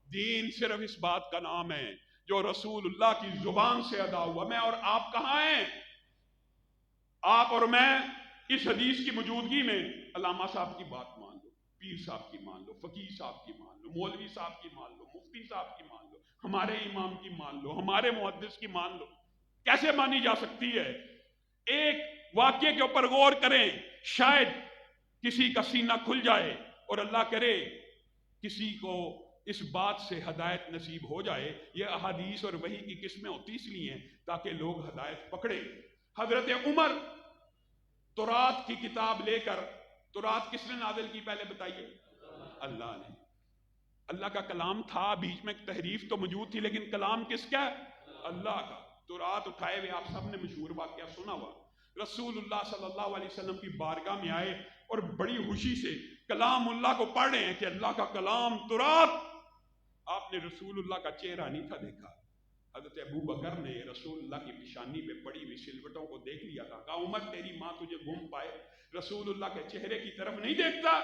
دین صرف اس بات کا نام ہے جو رسول اللہ کی زبان سے ادا ہوا۔ میں اور آپ کہاں ہیں؟ آپ اور میں اس حدیث کی موجودگی میں علامہ صاحب کی بات مان لو، پیر صاحب کی مان لو، فقیہ صاحب کی مان لو، مولوی صاحب کی مان لو، مفتی صاحب کی مان لو، ہمارے امام کی مان لو، ہمارے محدث کی مان لو، کیسے مانی جا سکتی ہے؟ ایک واقعے کے اوپر غور کریں، شاید کسی کا سینہ کھل جائے اور اللہ کرے کسی کو اس بات سے ہدایت نصیب ہو جائے۔ یہ احادیث اور وحی کی قسمیں ہوتی اس لیے ہیں تاکہ لوگ ہدایت پکڑے۔ حضرت عمر تورات کی کتاب لے کر، تورات کس نے نازل کی پہلے بتائیے؟ اللہ نے۔ اللہ کا کلام تھا، بیچ میں تحریف تو موجود تھی، لیکن کلام کس کا ہے؟ اللہ کا۔ تورات اٹھائے ہوئے، آپ سب نے مشہور واقعہ سنا ہوا، رسول اللہ صلی اللہ علیہ وسلم کی بارگاہ میں آئے اور بڑی خوشی سے کلام اللہ کو پڑھ رہے ہیں کہ اللہ کا کلام تورات۔ آپ نے رسول اللہ کا چہرہ نہیں تھا دیکھا۔ حضرت ابو بکر نے رسول اللہ کی پیشانی پہ پڑی ہوئی سلوٹوں کو دیکھ لیا تھا، کہا عمر تیری ماں تجھے گم پائے، رسول اللہ کے چہرے کی طرف نہیں دیکھتا۔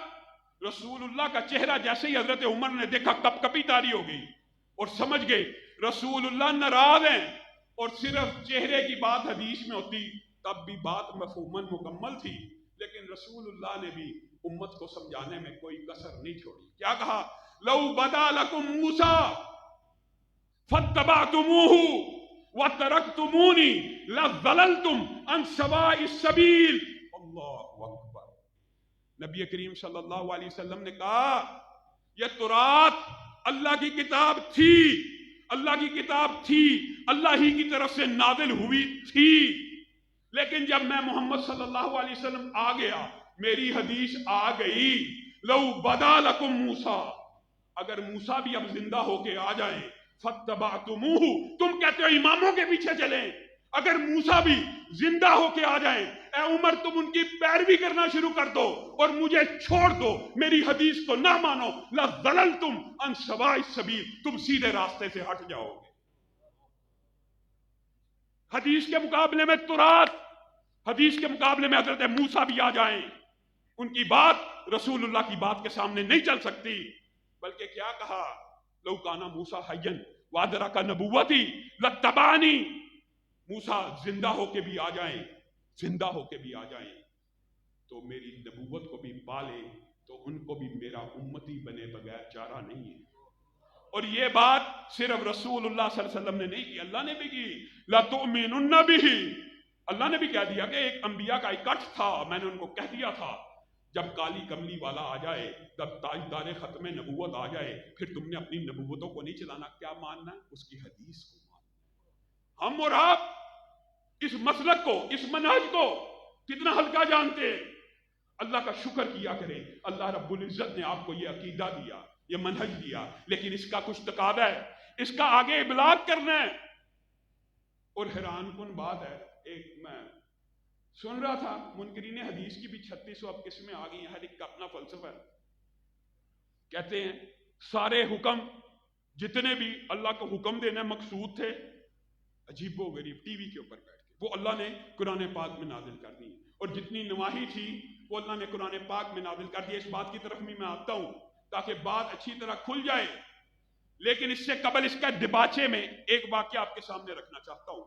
رسول اللہ کا چہرہ جیسے ہی حضرت عمر نے دیکھا، کپ کپی طاری ہو گئی اور سمجھ گئے رسول اللہ ناراض ہیں، اور صرف چہرے کی بات حدیث میں ہوتی تب بھی بات مفہوماً مکمل تھی، لیکن رسول اللہ نے بھی امت کو سمجھانے میں کوئی کسر نہیں چھوڑی. کیا کہا؟ لو بدا لکم موسیٰ فاتبعتموہ وترکتمونی لضللتم عن سواء السبیل. اللہ اکبر. نبی کریم صلی اللہ علیہ وسلم نے کہا یہ تورات اللہ کی کتاب تھی، اللہ کی کتاب تھی، اللہ ہی کی طرف سے نازل ہوئی تھی، لیکن جب میں محمد صلی اللہ علیہ وسلم آ گیا، میری حدیث آ گئی. لو بدا لکم موسیٰ، اگر موسیٰ بھی اب زندہ ہو کے آ جائیں، فاتبعتموہ، تم کہتے ہو اماموں کے پیچھے چلیں، اگر موسیٰ بھی زندہ ہو کے آ جائیں، اے عمر تم ان کی پیروی کرنا شروع کر دو اور مجھے چھوڑ دو، میری حدیث کو نہ مانو، لضللتم عن سواء السبیل، تم سیدھے راستے سے ہٹ جاؤ گے. حدیث کے مقابلے میں تورات، حدیث کے مقابلے میں حضرت موسیٰ بھی آ جائیں، ان کی بات رسول اللہ کی بات کے سامنے نہیں چل سکتی. بلکہ کیا کہا؟ لو کان موسیٰ حیا وادرک نبوتی لاتبعنی، موسیٰ زندہ ہو کے بھی آ جائیں، زندہ ہو کے بھی آ جائیں تو میری نبوت کو بھی پالے تو ان کو بھی میرا امتی بنے بغیر چارہ نہیں ہے. اور یہ بات صرف رسول اللہ صلی اللہ علیہ وسلم نے نہیں کی، اللہ نے بھی کی. لَتُؤْمِنُنَّ بِهِ، اللہ نے بھی کہہ دیا کہ ایک انبیاء کا اکٹھ تھا، میں نے ان کو کہہ دیا تھا جب کالی کملی والا آ جائے، جب تاجدار ختم نبوت آ جائے، پھر تم نے اپنی نبوتوں کو نہیں چلانا. کیا ماننا ہے؟ اس کی حدیث کو ماننا. ہم اور آپ اس مسلک کو، اس منہج کو کتنا ہلکا جانتے ہیں. اللہ کا شکر کیا کریں، اللہ رب العزت نے آپ کو یہ عقیدہ دیا، یہ منہج دیا، لیکن اس کا کچھ تقاضا ہے، اس کا آگے ابلاغ کرنا ہے. اور حیران کن بات ہے، ایک میں سن رہا تھا منکرین حدیث کی بھی 3600 اب قسمیں آ گئی ہیں، ہر ایک کا اپنا فلسفہ ہے. کہتے ہیں سارے حکم جتنے بھی اللہ کو حکم دینے مقصود تھے، عجیب و غریب ٹی وی کے اوپر بیٹھ کے وہ اللہ نے قرآن پاک میں نازل کر دی، اور جتنی نواہی تھی وہ اللہ نے قرآن پاک میں نازل کر دی. اس بات کی طرف بھی میں آتا ہوں تاکہ بات اچھی طرح کھل جائے، لیکن اس سے قبل اس کا دباچے میں ایک واقعہ آپ کے سامنے رکھنا چاہتا ہوں.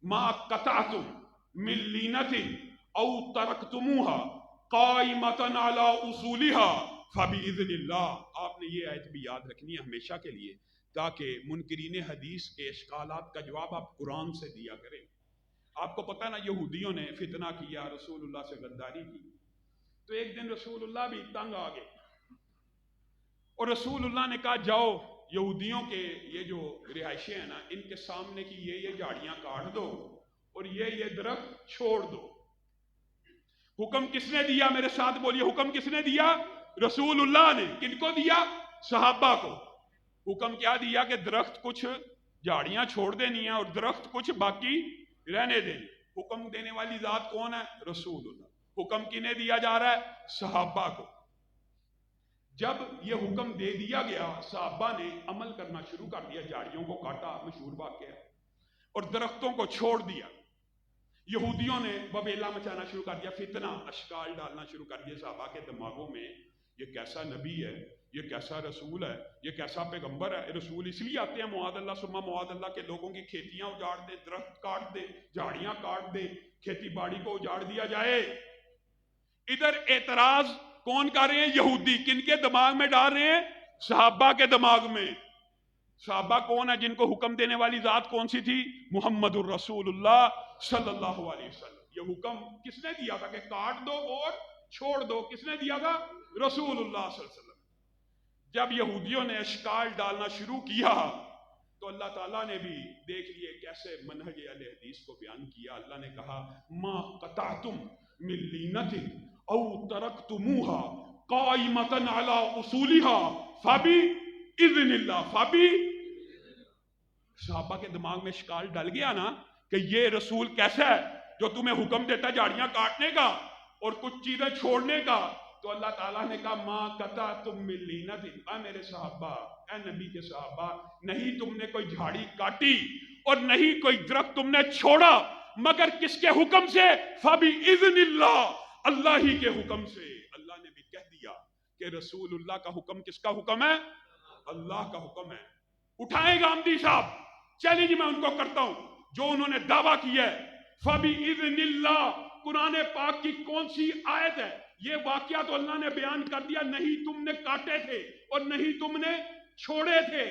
ما قطعتم من لینۃ او ترکتموها قائمۃ علی اصولها فباذن اللہ. آپ نے یہ آیت بھی یاد رکھنی ہے ہمیشہ کے لیے، تاکہ منکرین حدیث کے اشکالات کا جواب آپ قرآن سے دیا کریں. آپ کو پتہ نا یہودیوں نے فتنہ کیا، رسول اللہ سے غداری کی، تو ایک دن رسول اللہ بھی تنگ آ گئے اور رسول اللہ نے کہا جاؤ یہودیوں کے یہ جو رہائشیں ہیں نا، ان کے سامنے کی یہ جھاڑیاں کاٹ دو اور یہ درخت چھوڑ دو. حکم کس نے دیا؟ میرے ساتھ بولیے، حکم کس نے دیا؟ رسول اللہ نے. کن کو دیا؟ صحابہ کو. حکم کیا دیا؟ کہ درخت کچھ جھاڑیاں چھوڑ دینی ہیں اور درخت کچھ باقی رہنے دینی. حکم دینے والی ذات کون ہے؟ رسول اللہ. حکم کنہیں دیا جا رہا ہے؟ صحابہ کو. جب یہ حکم دے دیا گیا، صحابہ نے عمل کرنا شروع کر دیا، جھاڑیوں کو کاٹا، مشہور واقعہ ہے، اور درختوں کو چھوڑ دیا. یہودیوں نے وبیلا مچانا شروع کر دیا، فتنہ اشکال ڈالنا شروع کر دیا صحابہ کے دماغوں میں. یہ کیسا نبی ہے، یہ کیسا رسول ہے، یہ کیسا پیغمبر ہے. رسول اس لیے آتے ہیں معاذ اللہ ثم معاذ اللہ کہ لوگوں کی کھیتیاں اجاڑ دے، درخت کاٹ دے، جھاڑیاں کاٹ دے، کھیتی باڑی کو اجاڑ دیا جائے. ادھر اعتراض کون کر رہے ہیں؟ یہودی. کن کے دماغ میں ڈال رہے ہیں؟ صحابہ کے دماغ میں. صحابہ کون ہے؟ جن کو حکم دینے والی ذات کون سی تھی؟ محمد الرسول اللہ صلی اللہ علیہ وسلم. یہ حکم کس نے دیا تھا کہ کاٹ دو اور چھوڑ دو؟ کس نے دیا تھا؟ رسول اللہ صلی اللہ علیہ وسلم. جب یہودیوں نے اشکال ڈالنا شروع کیا تو اللہ تعالیٰ نے بھی دیکھ لیے کیسے منہج اہل حدیث کو بیان کیا. اللہ نے کہا ما قطعتم من لینۃ او ترکتموها قائمۃ علی اصولها فباذن اللہ. صحابہ کے دماغ میں اشکال ڈل گیا نا کہ یہ رسول کیسا ہے جو تمہیں حکم دیتا ہے جھاڑیاں کاٹنے کا اور کچھ چیزیں چھوڑنے کا. تو اللہ تعالیٰ نے کہا ما قطعتم من لینۃ، اے میرے صحابہ، اے نبی کے صحابہ، نہیں تم نے کوئی جھاڑی کاٹی اور نہیں کوئی درخت تم نے چھوڑا، مگر کس کے حکم سے؟ فباذن اللہ، اللہ ہی کے حکم سے. اللہ نے بھی کہہ دیا کہ رسول اللہ کا حکم کس کا حکم ہے؟ اللہ کا حکم ہے. اٹھائیں گامدی صاحب، چیلنج میں ان کو کرتا ہوں جو انہوں نے دعویٰ کیا ہے فَبِإِذْنِ اللَّهِ، قرآن پاک کی کون سی آیت ہے؟ یہ واقعہ تو اللہ نے بیان کر دیا، نہیں تم نے کاٹے تھے اور نہیں تم نے چھوڑے تھے۔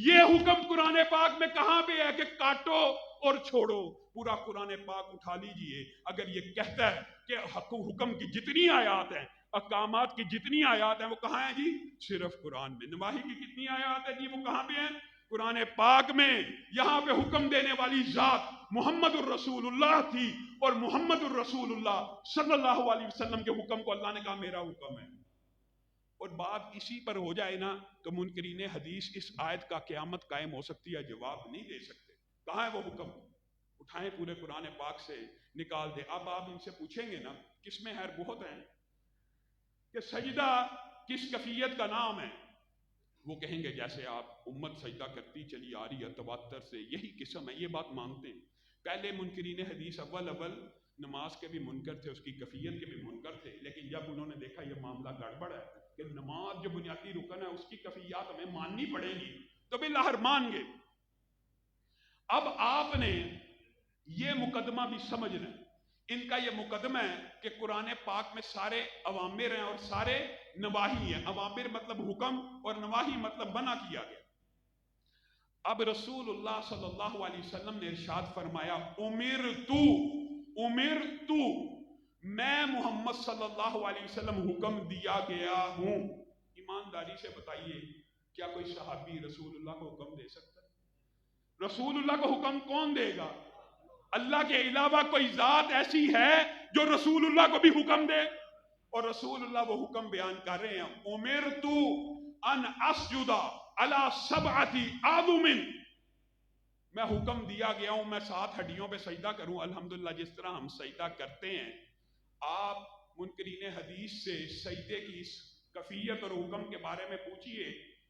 یہ حکم قرآن پاک میں کہاں پہ ہے کہ کاٹو اور چھوڑو؟ پورا قرآن پاک اٹھا لیجئے، اگر یہ کہتا ہے کہ حکم کی جتنی آیات ہیں، احکامات کی جتنی آیات ہیں، وہ کہاں ہیں جی؟ صرف قرآن میں۔ نواہی کی کتنی آیات ہیں جی؟ وہ کہاں پہ ہیں؟ قرآن پاک میں۔ یہاں پہ حکم دینے والی ذات محمد الرسول اللہ تھی، اور محمد الرسول اللہ صلی اللہ علیہ وسلم کے حکم کو اللہ نے کہا میرا حکم ہے۔ اور بات اسی پر ہو جائے نا تو منکرین حدیث اس آیت کا قیامت قائم ہو سکتی ہے، جواب نہیں دے سکتے۔ کہاں ہے وہ حکم؟ اٹھائیں پورے قرآن پاک سے نکال دیں۔ اب آپ ان سے پوچھیں گے نا، کس میں خیر بہت ہیں، کہ سجدہ کس کیفیت کا نام ہے؟ وہ کہیں گے جیسے آپ امت سجدہ کرتی چلی آ رہی ہے تواتر سے، یہی قسم ہے، یہ بات مانتے ہیں۔ پہلے منکرین حدیث اول نماز کے بھی منکر تھے، اس کی کیفیت کے بھی منکر تھے، لیکن جب انہوں نے دیکھا یہ معاملہ گڑبڑ ہے کہ نماز جو بنیادی رکن ہے اس کی کیفیات ہمیں ماننی پڑے گی، تو بالآخر مان گے۔ اب آپ نے یہ مقدمہ بھی سمجھنا ہے، ان کا یہ مقدمہ ہے کہ قرآن پاک میں سارے اوامر ہیں اور سارے نواہی ہیں۔ اوامر مطلب حکم اور نواہی مطلب منع کیا گیا۔ اب رسول اللہ صلی اللہ علیہ وسلم نے ارشاد فرمایا امرتو، میں محمد صلی اللہ علیہ وسلم حکم دیا گیا ہوں۔ ایمانداری سے بتائیے کیا کوئی صحابی رسول اللہ کو حکم دے سکتا ہے؟ رسول اللہ کو حکم کون دے گا؟ اللہ کے علاوہ کوئی ذات ایسی ہے جو رسول اللہ کو بھی حکم دے؟ اور رسول اللہ وہ حکم بیان کر رہے ہیں، امرتو ان اسجد علی سبعۃ اعظم، میں حکم دیا گیا ہوں میں 7 ہڈیوں پہ سجدہ کروں۔ الحمدللہ جس طرح ہم سجدہ کرتے ہیں، آپ منکرین حدیث سے سجدے کی اس کیفیت اور حکم کے بارے میں پوچھئے،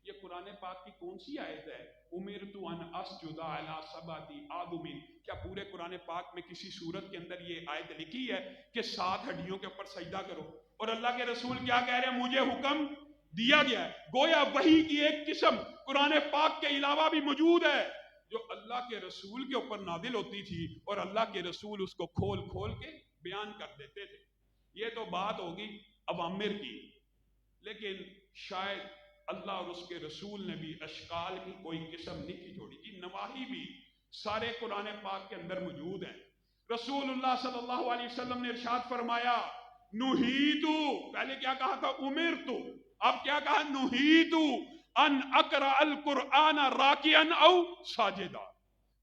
یہ قرآن پاک کی کون سی آیت ہے؟ امرت ان اسجد علی سبعۃ اعظم، کیا پورے قرآن پاک میں کسی سورت کے اندر یہ آیت لکھی ہے کہ 7 ہڈیوں کے اوپر سجدہ کرو؟ اور اللہ کے رسول کیا کہہ رہے ہیں؟ مجھے حکم دیا گیا ہے۔ گویا وحی کی ایک قسم قرآن پاک کے علاوہ بھی موجود ہے جو اللہ کے رسول کے اوپر نازل ہوتی تھی، اور اللہ کے رسول اس کو کھول کھول کے بیان کر دیتے تھے۔ یہ تو بات ہوگی اوامر کی، لیکن شاید اللہ اور اس کے رسول نے بھی اشکال کی کوئی قسم نہیں چھوڑی جی، نواہی بھی سارے قرآن پاک کے اندر موجود ہیں۔ رسول اللہ صلی اللہ علیہ وسلم نے ارشاد فرمایا نہیتو، پہلے کیا کہا تھا؟ امرتو، اب کیا کہا؟ نہیتو ان اقرأ القرآن راکعا او ساجدا،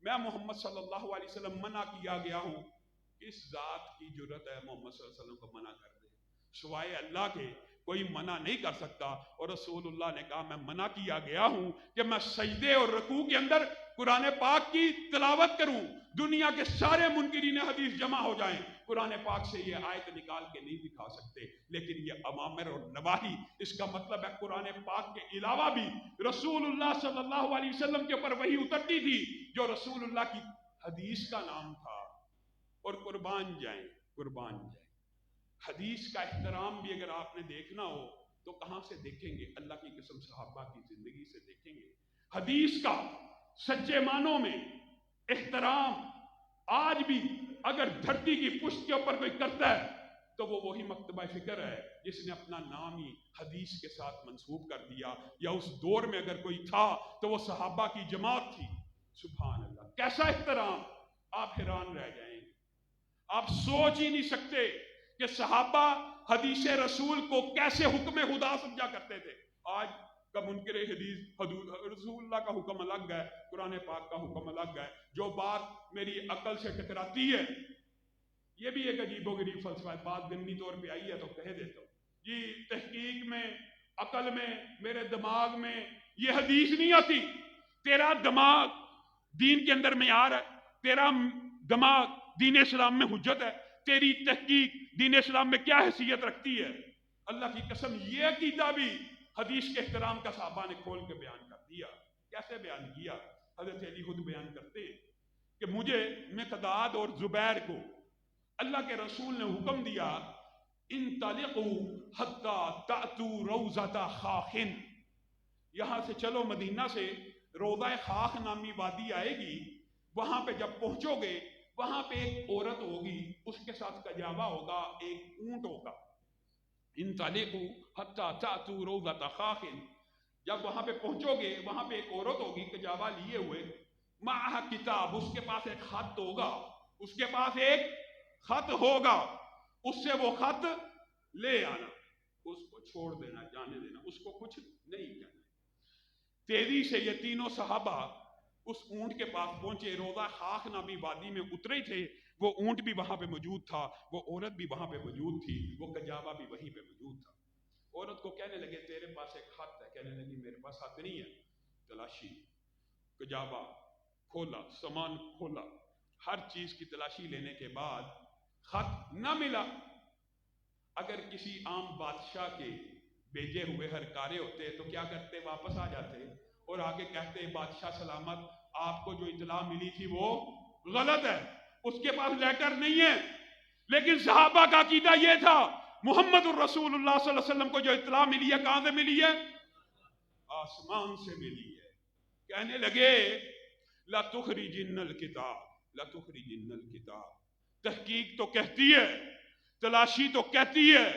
میں محمد صلی اللہ علیہ وسلم منع کیا گیا ہوں۔ کس ذات کی جرت ہے محمد صلی اللہ علیہ وسلم کو منع کر دے؟ سوائے اللہ کے کوئی منع نہیں کر سکتا۔ اور رسول اللہ نے کہا میں منع کیا گیا ہوں کہ میں سجدے اور رکوع کے اندر قرآن پاک کی تلاوت کروں۔ دنیا کے سارے منکرین حدیث جمع ہو جائیں، قرآن پاک سے یہ آیت نکال کے نہیں دکھا سکتے، لیکن یہ اوامر اور نواہی، اس کا مطلب ہے قرآن پاک کے علاوہ بھی رسول اللہ صلی اللہ علیہ وسلم کے اوپر وحی اترتی تھی جو رسول اللہ کی حدیث کا نام تھا۔ اور قربان جائیں حدیث کا احترام بھی اگر آپ نے دیکھنا ہو تو کہاں سے دیکھیں گے؟ اللہ کی قسم صحابہ کی زندگی سے دیکھیں گے۔ حدیث کا سچے معنوں میں احترام آج بھی اگر دھرتی کی پشت کے اوپر کوئی کرتا ہے تو وہ وہی مکتبہ فکر ہے جس نے اپنا نام ہی حدیث کے ساتھ منسوب کر دیا، یا اس دور میں اگر کوئی تھا تو وہ صحابہ کی جماعت تھی۔ سبحان اللہ، کیسا احترام! آپ حیران رہ جائیں گے، آپ سوچ ہی نہیں سکتے کہ صحابہ حدیث رسول کو کیسے حکم خدا سمجھا کرتے تھے۔ آج کا منکر حدیث رسول اللہ کا حکم الگ ہے، قرآن پاک کا حکم الگ ہے۔ جو بات میری عقل سے ٹکراتی ہے، یہ بھی ایک عجیب و غریب فلسفہ ہے، بات ضمنی طور پہ آئی ہے تو کہہ دیتا ہوں جی، تحقیق میں، عقل میں، میرے دماغ میں یہ حدیث نہیں آتی۔ تیرا دماغ دین کے اندر معیار ہے، تیرا دماغ دین اسلام میں حجت ہے، تیری تحقیق دین اسلام میں کیا حیثیت رکھتی ہے؟ اللہ کی قسم یہ عقیدہ بھی حدیث کے احترام کا صحابہ نے کھول کے بیان کر دیا۔ کیسے بیان کیا؟ حضرت علی خود بیان کرتے ہیں کہ مجھے مقداد اور زبیر کو اللہ کے رسول نے حکم دیا انطلقوا حتی تأتوا روضۃ خاخ، یہاں سے چلو، مدینہ سے روضہ خاخ نامی وادی آئے گی، وہاں پہ جب پہنچو گے وہاں پہ ایک عورت ہوگی، اس کے ساتھ کجاوا ہوگا، ایک اونٹ ہوگا. انطلقوا حتی تأتوا روضۃ خاخ. جب وہاں پہ پہنچو گے، وہاں پہ ایک عورت ہوگی کجاوا لیے ہوئے، معہا کتاب، اس کے پاس ایک خط ہوگا، اس کے پاس ایک خط ہوگا، اس سے وہ خط لے آنا، اس کو چھوڑ دینا، جانے دینا، اس کو کچھ نہیں کہنا. تیزی سے یہ تینوں صحابہ اس اونٹ کے پاس پہنچے. روضہ خاخ نامی وادی میں اترے تھے. وہ اونٹ بھی وہاں پہ موجود تھا، وہ عورت بھی وہاں پہ موجود تھی، وہ کجاوا بھی وہیں پہ موجود تھا. عورت کو کہنے لگے تیرے پاس ایک خط ہے. کہنے لگی میرے پاس خط نہیں ہے. تلاشی، کجاوا کھولا، سامان کھولا، ہر چیز کی تلاشی لینے کے بعد خط نہ ملا. اگر کسی عام بادشاہ کے بھیجے ہوئے ہر کارے ہوتے تو کیا کرتے؟ واپس آ جاتے اور آگے کہتے بادشاہ سلامت، آپ کو جو اطلاع ملی تھی وہ غلط ہے، اس کے پاس لیٹر نہیں ہے. لیکن صحابہ کا عقیدہ یہ تھا محمد الرسول اللہ صلی اللہ علیہ وسلم کو جو اطلاع ملی ہے کہاں سے ملی ہے؟ آسمان سے ملی ہے. کہنے لگے لَتُخْرِجِنَّ الْكِتَابَ لَتُخْرِجِنَّ الْكِتَابَ. تحقیق تو کہتی ہے، تلاشی تو کہتی ہے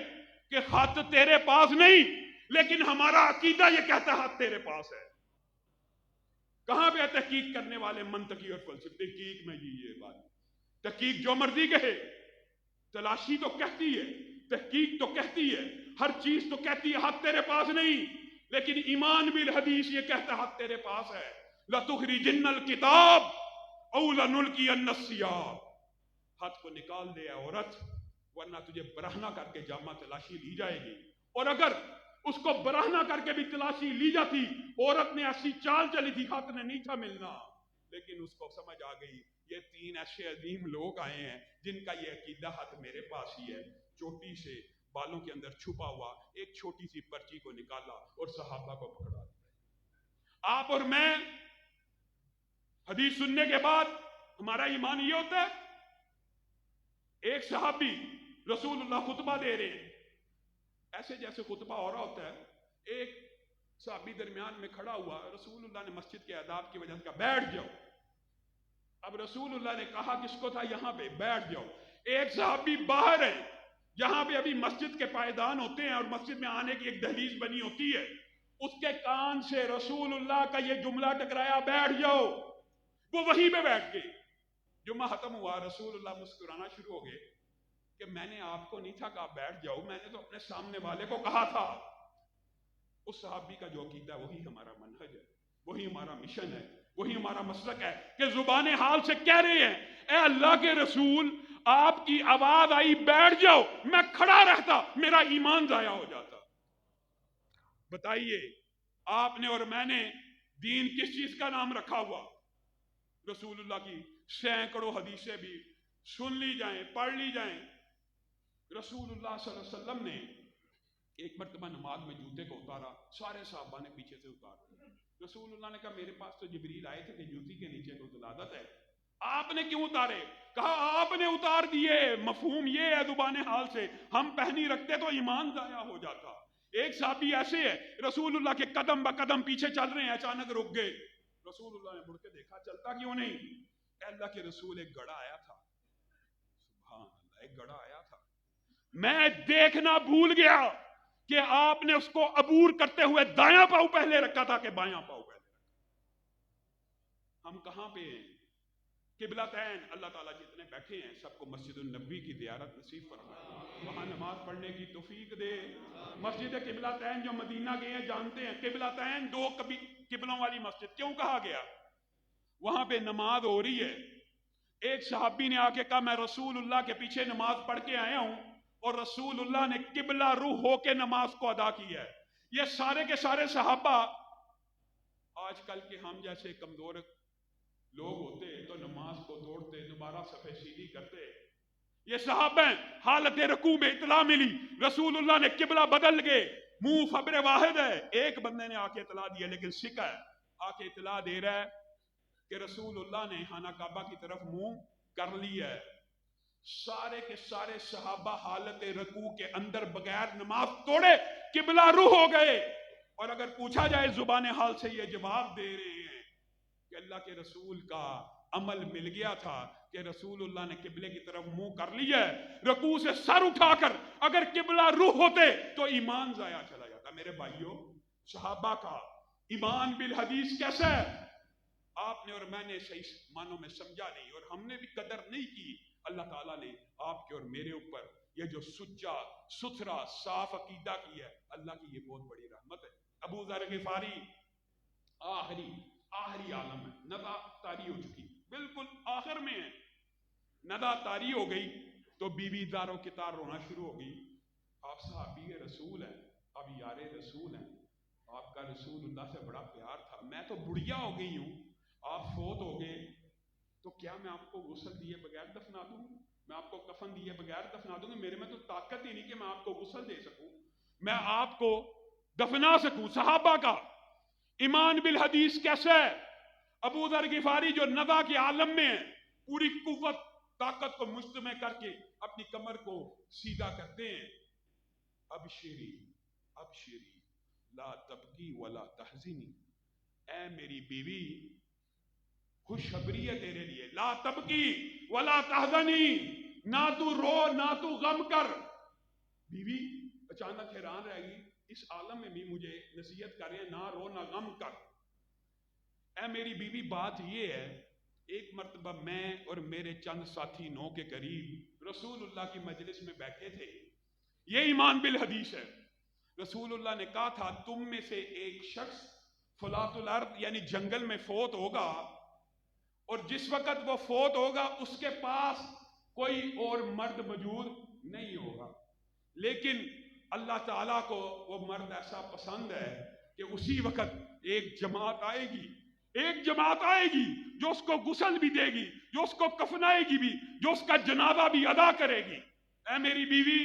کہ خط تیرے پاس نہیں، لیکن ہمارا عقیدہ یہ کہتا ہے خط تیرے پاس ہے. کہاں پہ تحقیق کرنے والے منطقی اور فلسفی؟ تحقیق میں یہ بات، تحقیق جو مرضی کہے، تلاشی تو کہتی ہے، تحقیق تو کہتی ہے، ہر چیز تو کہتی ہے خط تیرے پاس نہیں، لیکن ایمان بالحدیث یہ کہتا ہے خط تیرے پاس ہے. لَتُخْرِجِنَّ الْكِتَابَ أَوْ لَنُلْقِيَنَّ السِّيَاحَ. خط کو نکال دے عورت، ورنہ تجھے برہنہ کر کے جامع تلاشی لی جائے گی. اور اگر اس کو برہنہ کر کے بھی تلاشی لی جاتی، عورت نے ایسی چال چلی تھی، خط نے نہیں تھا ملنا، لیکن اس کو سمجھ آ گئی یہ تین ایسے عظیم لوگ آئے ہیں جن کا یہ عقیدہ خط میرے پاس ہی ہے. چوٹی سے بالوں کے اندر چھپا ہوا ایک چھوٹی سی پرچی کو نکالا اور صحابہ کو پکڑا دیا. آپ اور میں حدیث سننے کے بعد ہمارا ایمان یہ ہوتا ہے. ایک صحابی رسول اللہ خطبہ دے رہے ہیں، ایسے جیسے خطبہ ہو رہا ہوتا ہے، ایک صحابی درمیان میں کھڑا ہوا. رسول اللہ نے مسجد کے آداب کی وجہ سے کہا بیٹھ جاؤ. اب رسول اللہ نے کہا کس کو تھا؟ یہاں پہ بیٹھ جاؤ. ایک صحابی باہر ہے، جہاں پہ ابھی مسجد کے پائیدان ہوتے ہیں اور مسجد میں آنے کی ایک دہلیز بنی ہوتی ہے، اس کے کان سے رسول اللہ کا یہ جملہ ٹکرایا بیٹھ جاؤ. وہ وہیں پہ بیٹھ گئے. جمعہ ختم ہوا، رسول اللہ مسکرانا شروع ہو گئے کہ میں نے آپ کو نہیں تھا کہا بیٹھ جاؤ، میں نے تو اپنے سامنے والے کو کہا تھا. اس صحابی کا جو عقیدہ ہے وہی ہمارا منہج ہے، وہی ہمارا مشن ہے، وہی ہمارا مسلک ہے کہ زبان حال سے کہہ رہے ہیں اے اللہ کے رسول، آپ کی آواز آئی بیٹھ جاؤ، میں کھڑا رہتا میرا ایمان ضائع ہو جاتا. بتائیے آپ نے اور میں نے دین کس چیز کا نام رکھا ہوا؟ رسول اللہ کی سینکڑوں حدیثیں بھی سن لی جائیں، پڑھ لی جائیں. رسول اللہ صلی اللہ علیہ وسلم نے ایک مرتبہ نماز میں جوتے کو اتارا، سارے صحابہ نے پیچھے سے اتار دیا. رسول اللہ نے کہا میرے پاس تو جبریل آئے تھے کہ جوتی کے نیچے کو عادت ہے، آپ نے کیوں اتارے؟ کہا آپ نے اتار دیے. مفہوم یہ ہے زبان حال سے، ہم پہنی رکھتے تو ایمان ضائع ہو جاتا. ایک صحابی ایسے ہے رسول اللہ کے قدم با قدم پیچھے چل رہے ہیں، اچانک رک گئے. رسول اللہ نے مڑ کے دیکھا چلتا کیوں نہیں؟ اے اللہ کے رسول ایک گڑھا آیا تھا. سبحان اللہ، ایک گڑھا آیا تھا، میں دیکھنا بھول گیا کہ آپ نے اس کو عبور کرتے ہوئے دایاں پاؤں پہلے رکھا تھا کہ بایاں پاؤں پہلے رکھا. ہم کہاں پہ ہیں؟ قبلتین. اللہ تعالیٰ جتنے بیٹھے ہیں سب کو مسجد النبی کی زیارت نصیب فرمائے، وہاں نماز پڑھنے کی توفیق دے. مسجد قبلتین جو مدینہ گئے ہیں جانتے ہیں، قبلتین دو قبلوں والی مسجد کیوں کہا گیا؟ وہاں پہ نماز ہو رہی ہے. ایک صحابی نے آ کے کہا میں رسول اللہ کے پیچھے نماز پڑھ کے آیا ہوں اور رسول اللہ نے قبلہ روح ہو کے نماز کو ادا کیا ہے. یہ سارے کے سارے صحابہ، آج کل کے ہم جیسے کمزور لوگ ہوتے تو نماز کو توڑتے، دوبارہ صفحے سیدھی کرتے. یہ صحابہ حالت رکوع میں اطلاع ملی، رسول اللہ نے قبلہ بدل گئے. منہ خبر واحد ہے، ایک بندے نے آ کے اطلاع دیا، لیکن سکہ ہے آ کے اطلاع دے رہا ہے کہ رسول اللہ نے خانہ کعبہ کی طرف منہ کر لیا ہے. سارے کے سارے صحابہ حالت رکوع کے اندر بغیر نماز توڑے قبلہ روح ہو گئے. اور اگر پوچھا جائے زبان حال سے یہ جواب دے رہے ہیں کہ اللہ کے رسول کا عمل مل گیا تھا کہ رسول اللہ نے قبلے کی طرف منہ کر لیا ہے، رکوع سے سر اٹھا کر اگر قبلہ رخ ہوتے تو ایمان ضائع چلا جاتا۔ میرے بھائیوں، صحابہ کا ایمان بالحدیث کیسا ہے؟ آپ نے اور میں نے صحیح معنوں میں سمجھا نہیں، اور ہم نے بھی قدر نہیں کی۔ اللہ تعالیٰ نے آپ کے اور میرے اوپر یہ جو سچا ستھرا صاف عقیدہ کی ہے، اللہ کی یہ بہت بڑی رحمت ہے۔ ابو ذر غفاری آخری عالم ہے، ندا طاری ہو چکی، بالکل آخر میں ہے، ندا طاری ہو گئی تو بیوی داروں کی تار رونا شروع ہو گئی۔ آپ صحابی رسول ہیں، اب یار رسول ہیں، آپ کا رسول اللہ سے بڑا پیار تھا، میں تو بڑھیا ہو گئی ہوں، آپ فوت ہو گئے تو کیا میں آپ کو غسل دیے بغیر دفنا دوں؟ میں آپ کو کفن دیے بغیر دفنا دوں گا؟ میرے میں تو طاقت ہی نہیں کہ میں آپ کو غسل دے سکوں، میں آپ کو دفنا سکوں۔ صحابہ کا ایمان بالحدیث کیسا ہے؟ ابو ذر غفاری جو ندا کے عالم میں ہے، پوری قوت طاقت کو مجتمع کر کے اپنی کمر کو سیدھا کرتے ہیں، ابشری لا تبکی ولا تحزنی، اے میری بیوی خوشخبری ہے تیرے لیے، لا تبکی ولا تحزنی، نہ تو رو نہ تو غم کر۔ بیوی اچانک حیران رہ گئی، اس عالم میں بھی مجھے نصیحت کر رہے ہیں نہ رو نہ غم کر۔ اے میری بیوی بات یہ ہے، ایک مرتبہ میں اور میرے چند ساتھی 9 کے قریب رسول اللہ کی مجلس میں بیٹھے تھے، یہ ایمان بالحدیث ہے۔ رسول اللہ نے کہا تھا تم میں سے ایک شخص فلاۃ الارض یعنی جنگل میں فوت ہوگا، اور جس وقت وہ فوت ہوگا اس کے پاس کوئی اور مرد موجود نہیں ہوگا، لیکن اللہ تعالیٰ کو وہ مرد ایسا پسند ہے کہ اسی وقت ایک جماعت آئے گی جو اس کو غسل بھی دے گی، جو اس کو کفنائے گی بھی، جو اس کا جنازہ بھی ادا کرے گی۔ اے میری بیوی،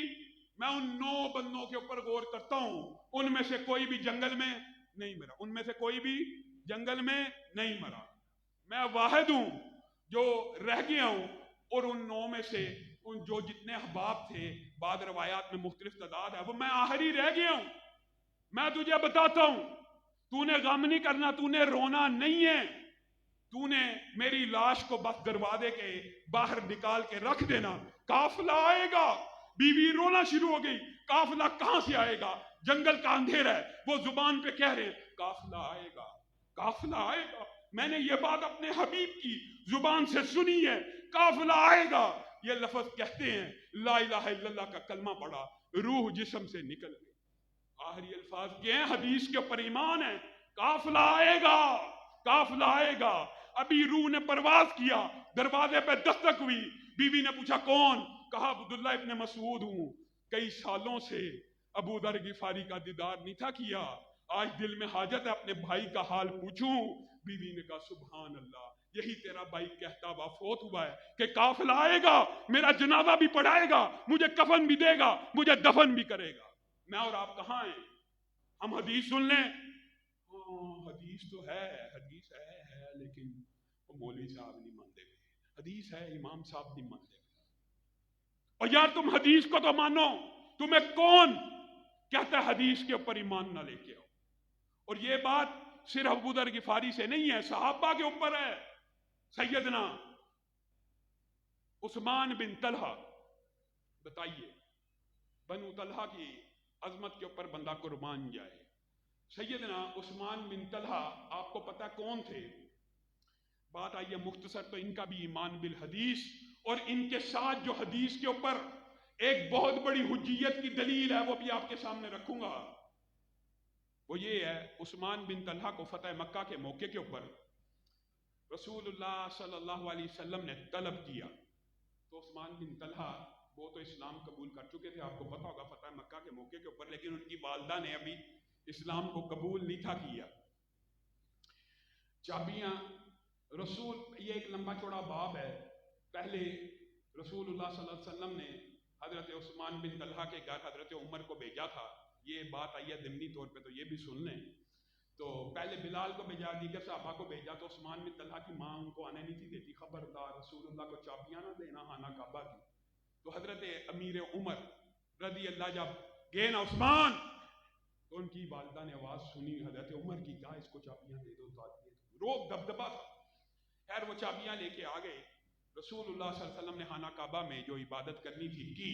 میں ان 9 بندوں کے اوپر غور کرتا ہوں، ان میں سے کوئی بھی جنگل میں نہیں مرا، میں واحد ہوں جو رہ گیا ہوں، اور ان 9 میں سے ان جو جتنے احباب تھے، بعض روایات میں مختلف تعداد ہے، وہ میں آخری رہ گیا ہوں۔ میں تجھے بتاتا ہوں، تو نے غم نہیں کرنا، تو نے رونا نہیں ہے، تو نے میری لاش کو بس دروازے کے باہر نکال کے رکھ دینا، قافلہ آئے گا۔ بیوی رونا شروع ہو گئی، قافلہ کہاں سے آئے گا؟ جنگل کا اندھیرا ہے، وہ زبان پہ کہہ رہے ہیں قافلہ آئے گا۔ میں نے یہ بات اپنے حبیب کی زبان سے سنی ہے، قافلہ آئے گا۔ یہ لفظ کہتے ہیں، لا الہ الا اللہ کا کلمہ پڑھا، روح جسم سے نکل گئی۔ آخری الفاظ کے ہیں، حدیث کے اوپر ایمان ہے، قافلہ آئے گا۔ ابھی روح نے پرواز کیا، دروازے پہ دستک ہوئی، بیوی نے پوچھا کون؟ کہا عبداللہ ابن مسعود ہوں، کئی سالوں سے ابو ذر غفاری کا دیدار نہیں تھا کیا، آج دل میں حاجت ہے اپنے بھائی کا حال پوچھوں۔ بیوی نے کہا سبحان اللہ، یہی تیرا بھائی کہتا ہوا فوت ہوا ہے کہ قافلہ آئے گا، میرا جنازہ بھی پڑھائے گا، مجھے کفن بھی دے گا، مجھے دفن بھی کرے گا۔ میں اور آپ کہاں ہیں؟ ہم حدیث سن لیں، حدیث تو ہے لیکن وہ مولوی صاحب نہیں مانتے، حدیث ہے امام صاحب نہیں مانتے۔ اور یار تم حدیث کو تو مانو، تمہیں کون کہتا ہے حدیث کے اوپر ایمان نہ لے کے آؤ؟ اور یہ بات صرف ابو ذر غفاری سے نہیں ہے، صحابہ کے اوپر ہے۔ سیدنا عثمان بن طلحہ، بتائیے بنو طلحہ کی عظمت کے اوپر بندہ قربان جائے۔ سیدنا عثمان بن طلحہ آپ کو پتہ کون تھے؟ بات آئیے مختصر، تو ان کا بھی ایمان بالحدیث، اور ان کے ساتھ جو حدیث کے اوپر ایک بہت بڑی حجیت کی دلیل ہے وہ بھی آپ کے سامنے رکھوں گا۔ وہ یہ ہے، عثمان بن طلحہ کو فتح مکہ کے موقع کے اوپر رسول اللہ صلی اللہ علیہ وسلم نے طلب کیا، تو عثمان بن طلحہ وہ تو اسلام قبول کر چکے تھے، آپ کو پتا ہوگا فتح مکہ کے موقع کے اوپر، لیکن ان کی والدہ نے ابھی اسلام کو قبول نہیں تھا کیا۔ چابیاں رسول، یہ ایک لمبا چوڑا باب ہے، پہلے رسول اللہ صلی اللہ علیہ وسلم نے حضرت عثمان بن طلحہ کے گھر حضرت عمر کو بھیجا تھا، یہ بات آئی ہے ضمنی طور پہ تو یہ بھی سن لیں۔ تو پہلے بلال کو بھیجا، دیگر صحابہ کو بھیجا، تو عثمان بن طلحہ کی ماں ان کو آنے نہیں تھی دیتی، خبردار رسول اللہ کو چابیاں نہ دینا خانہ کعبہ کی۔ تو حضرت امیر عمر رضی اللہ جب گئے نا عثمان، تو ان کی والدہ نے آواز سنی حضرت عمر کی، کیا اس کو چابیاں دے دو، روب دبدبا تھا۔ خیر وہ چابیاں لے کے آ گئے. رسول اللہ صلی اللہ علیہ وسلم نے خانہ کعبہ میں جو عبادت کرنی تھی کی.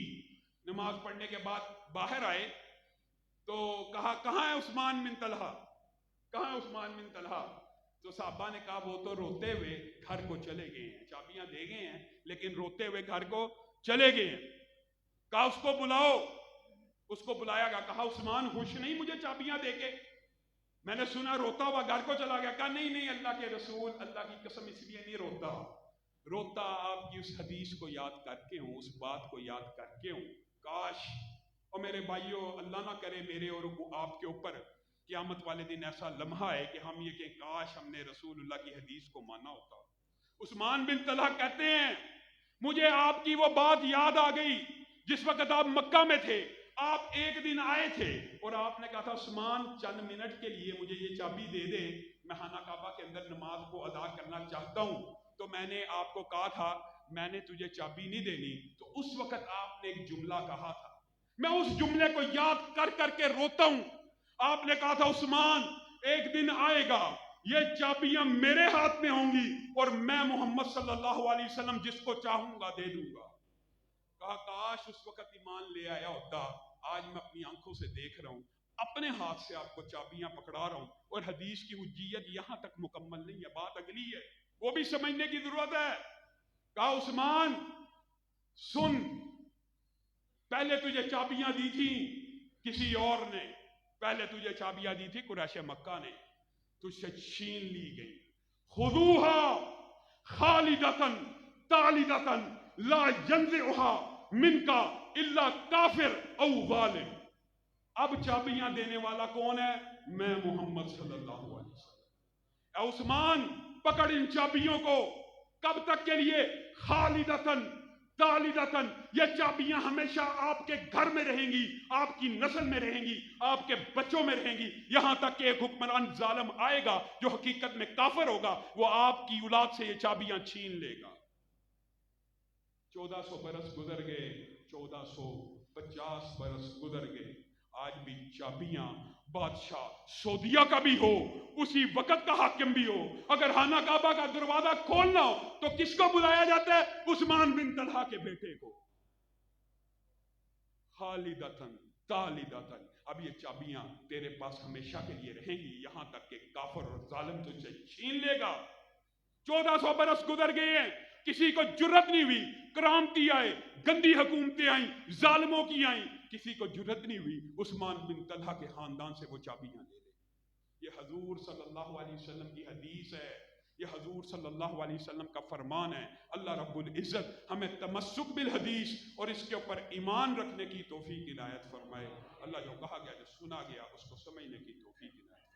نماز پڑھنے کے بعد باہر آئے تو کہا کہاں ہے عثمان بن طلحہ, کہاں ہے عثمان بن طلحہ؟ تو صحابہ نے کہا وہ تو روتے ہوئے گھر کو چلے گئے ہیں, چابیاں دے گئے ہیں لیکن روتے ہوئے گھر کو چلے گئے ہیں. کہا اس کو بلاؤ. اس کو بلایا گیا. کہا عثمان خوش نہیں مجھے چابیاں دے کے؟ میں نے سنا روتا ہوا گھر کو چلا گیا. کہا نہیں نہیں اللہ کے رسول, اللہ کی قسم اس لیے نہیں روتا, روتا آپ کی اس حدیث کو یاد کر کے ہوں, اس بات کو یاد کر کے ہوں. کاش اور میرے بھائیوں اللہ نہ کرے میرے اور آپ کے اوپر قیامت والے دن ایسا لمحہ ہے کہ ہم یہ کہ کاش ہم نے رسول اللہ کی حدیث کو مانا ہوتا. عثمان بن طلحہ کہتے ہیں مجھے آپ کی وہ بات یاد آ گئی جس وقت آپ مکہ میں تھے. آپ ایک دن آئے تھے اور آپ نے کہا تھا عثمان چند منٹ کے لیے مجھے یہ چابی دے دے, میں خانہ کعبہ کے اندر نماز کو ادا کرنا چاہتا ہوں. تو میں نے آپ کو کہا تھا میں نے تجھے چابی نہیں دینی. تو اس وقت آپ نے ایک جملہ کہا تھا, میں اس جملے کو یاد کر کر کے روتا ہوں. آپ نے کہا تھا عثمان ایک دن آئے گا یہ چابیاں میرے ہاتھ میں ہوں گی اور میں محمد صلی اللہ علیہ وسلم جس کو چاہوں گا دے دوں گا. کہا کاش اس وقت ایمان لے آیا ہوتا. آج میں اپنی آنکھوں سے دیکھ رہا ہوں, اپنے ہاتھ سے آپ کو چابیاں پکڑا رہا ہوں اور حدیث کی حجیت یہاں تک مکمل نہیں ہے, بات اگلی ہے, وہ بھی سمجھنے کی ضرورت ہے. کہا عثمان سن, پہلے تجھے چابیاں دی تھی کسی اور نے, پہلے تجھے چابیاں دی تھی قریش مکہ نے, تجھ سے چھین لی گئی. خذوها خالدتن تالدتن لا ينزعها منکا الا کافر او ظالم. اب چابیاں دینے والا کون ہے؟ میں محمد صلی اللہ علیہ وسلم. اے عثمان پکڑ ان چابیوں کو. کب تک کے لیے؟ خالدتن تالدتن, یہ چابیاں ہمیشہ آپ کے گھر میں رہیں گی, آپ کی نسل میں رہیں گی, آپ کے بچوں میں رہیں گی, یہاں تک کہ ایک حکمران ظالم آئے گا جو حقیقت میں کافر ہوگا, وہ آپ کی اولاد سے یہ چابیاں چھین لے گا. 1400 برس گزر گئے, 1450 برس گزر گئے. آج بھی چابیاں بادشاہ سعودیہ کا بھی ہو, اسی وقت کا حاکم بھی ہو, اگر خانہ کعبہ کا دروازہ کھولنا ہو تو کس کو بلایا جاتا ہے؟ عثمان بن طلحہ کے بیٹے کو. خالدتن تالدتن, اب یہ چابیاں تیرے پاس ہمیشہ کے لیے رہیں گی یہاں تک کہ کافر اور ظالم تجھ سے چھین لے گا. 1400 برس گزر گئے ہیں, کسی کو جرت نہیں ہوئی, کرامتی آئے, گندی حکومتیں آئیں, ظالموں کی آئیں, کسی کو جرت نہیں ہوئی عثمان بن طلحہ کے خاندان سے وہ چابیاں لے لے. یہ حضور صلی اللہ علیہ وسلم کی حدیث ہے, یہ حضور صلی اللہ علیہ وسلم کا فرمان ہے. اللہ رب العزت ہمیں تمسک بالحدیث اور اس کے اوپر ایمان رکھنے کی توفیق عنایت فرمائے. اللہ جو کہا گیا جو سنا گیا اس کو سمجھنے کی توفیق عنایت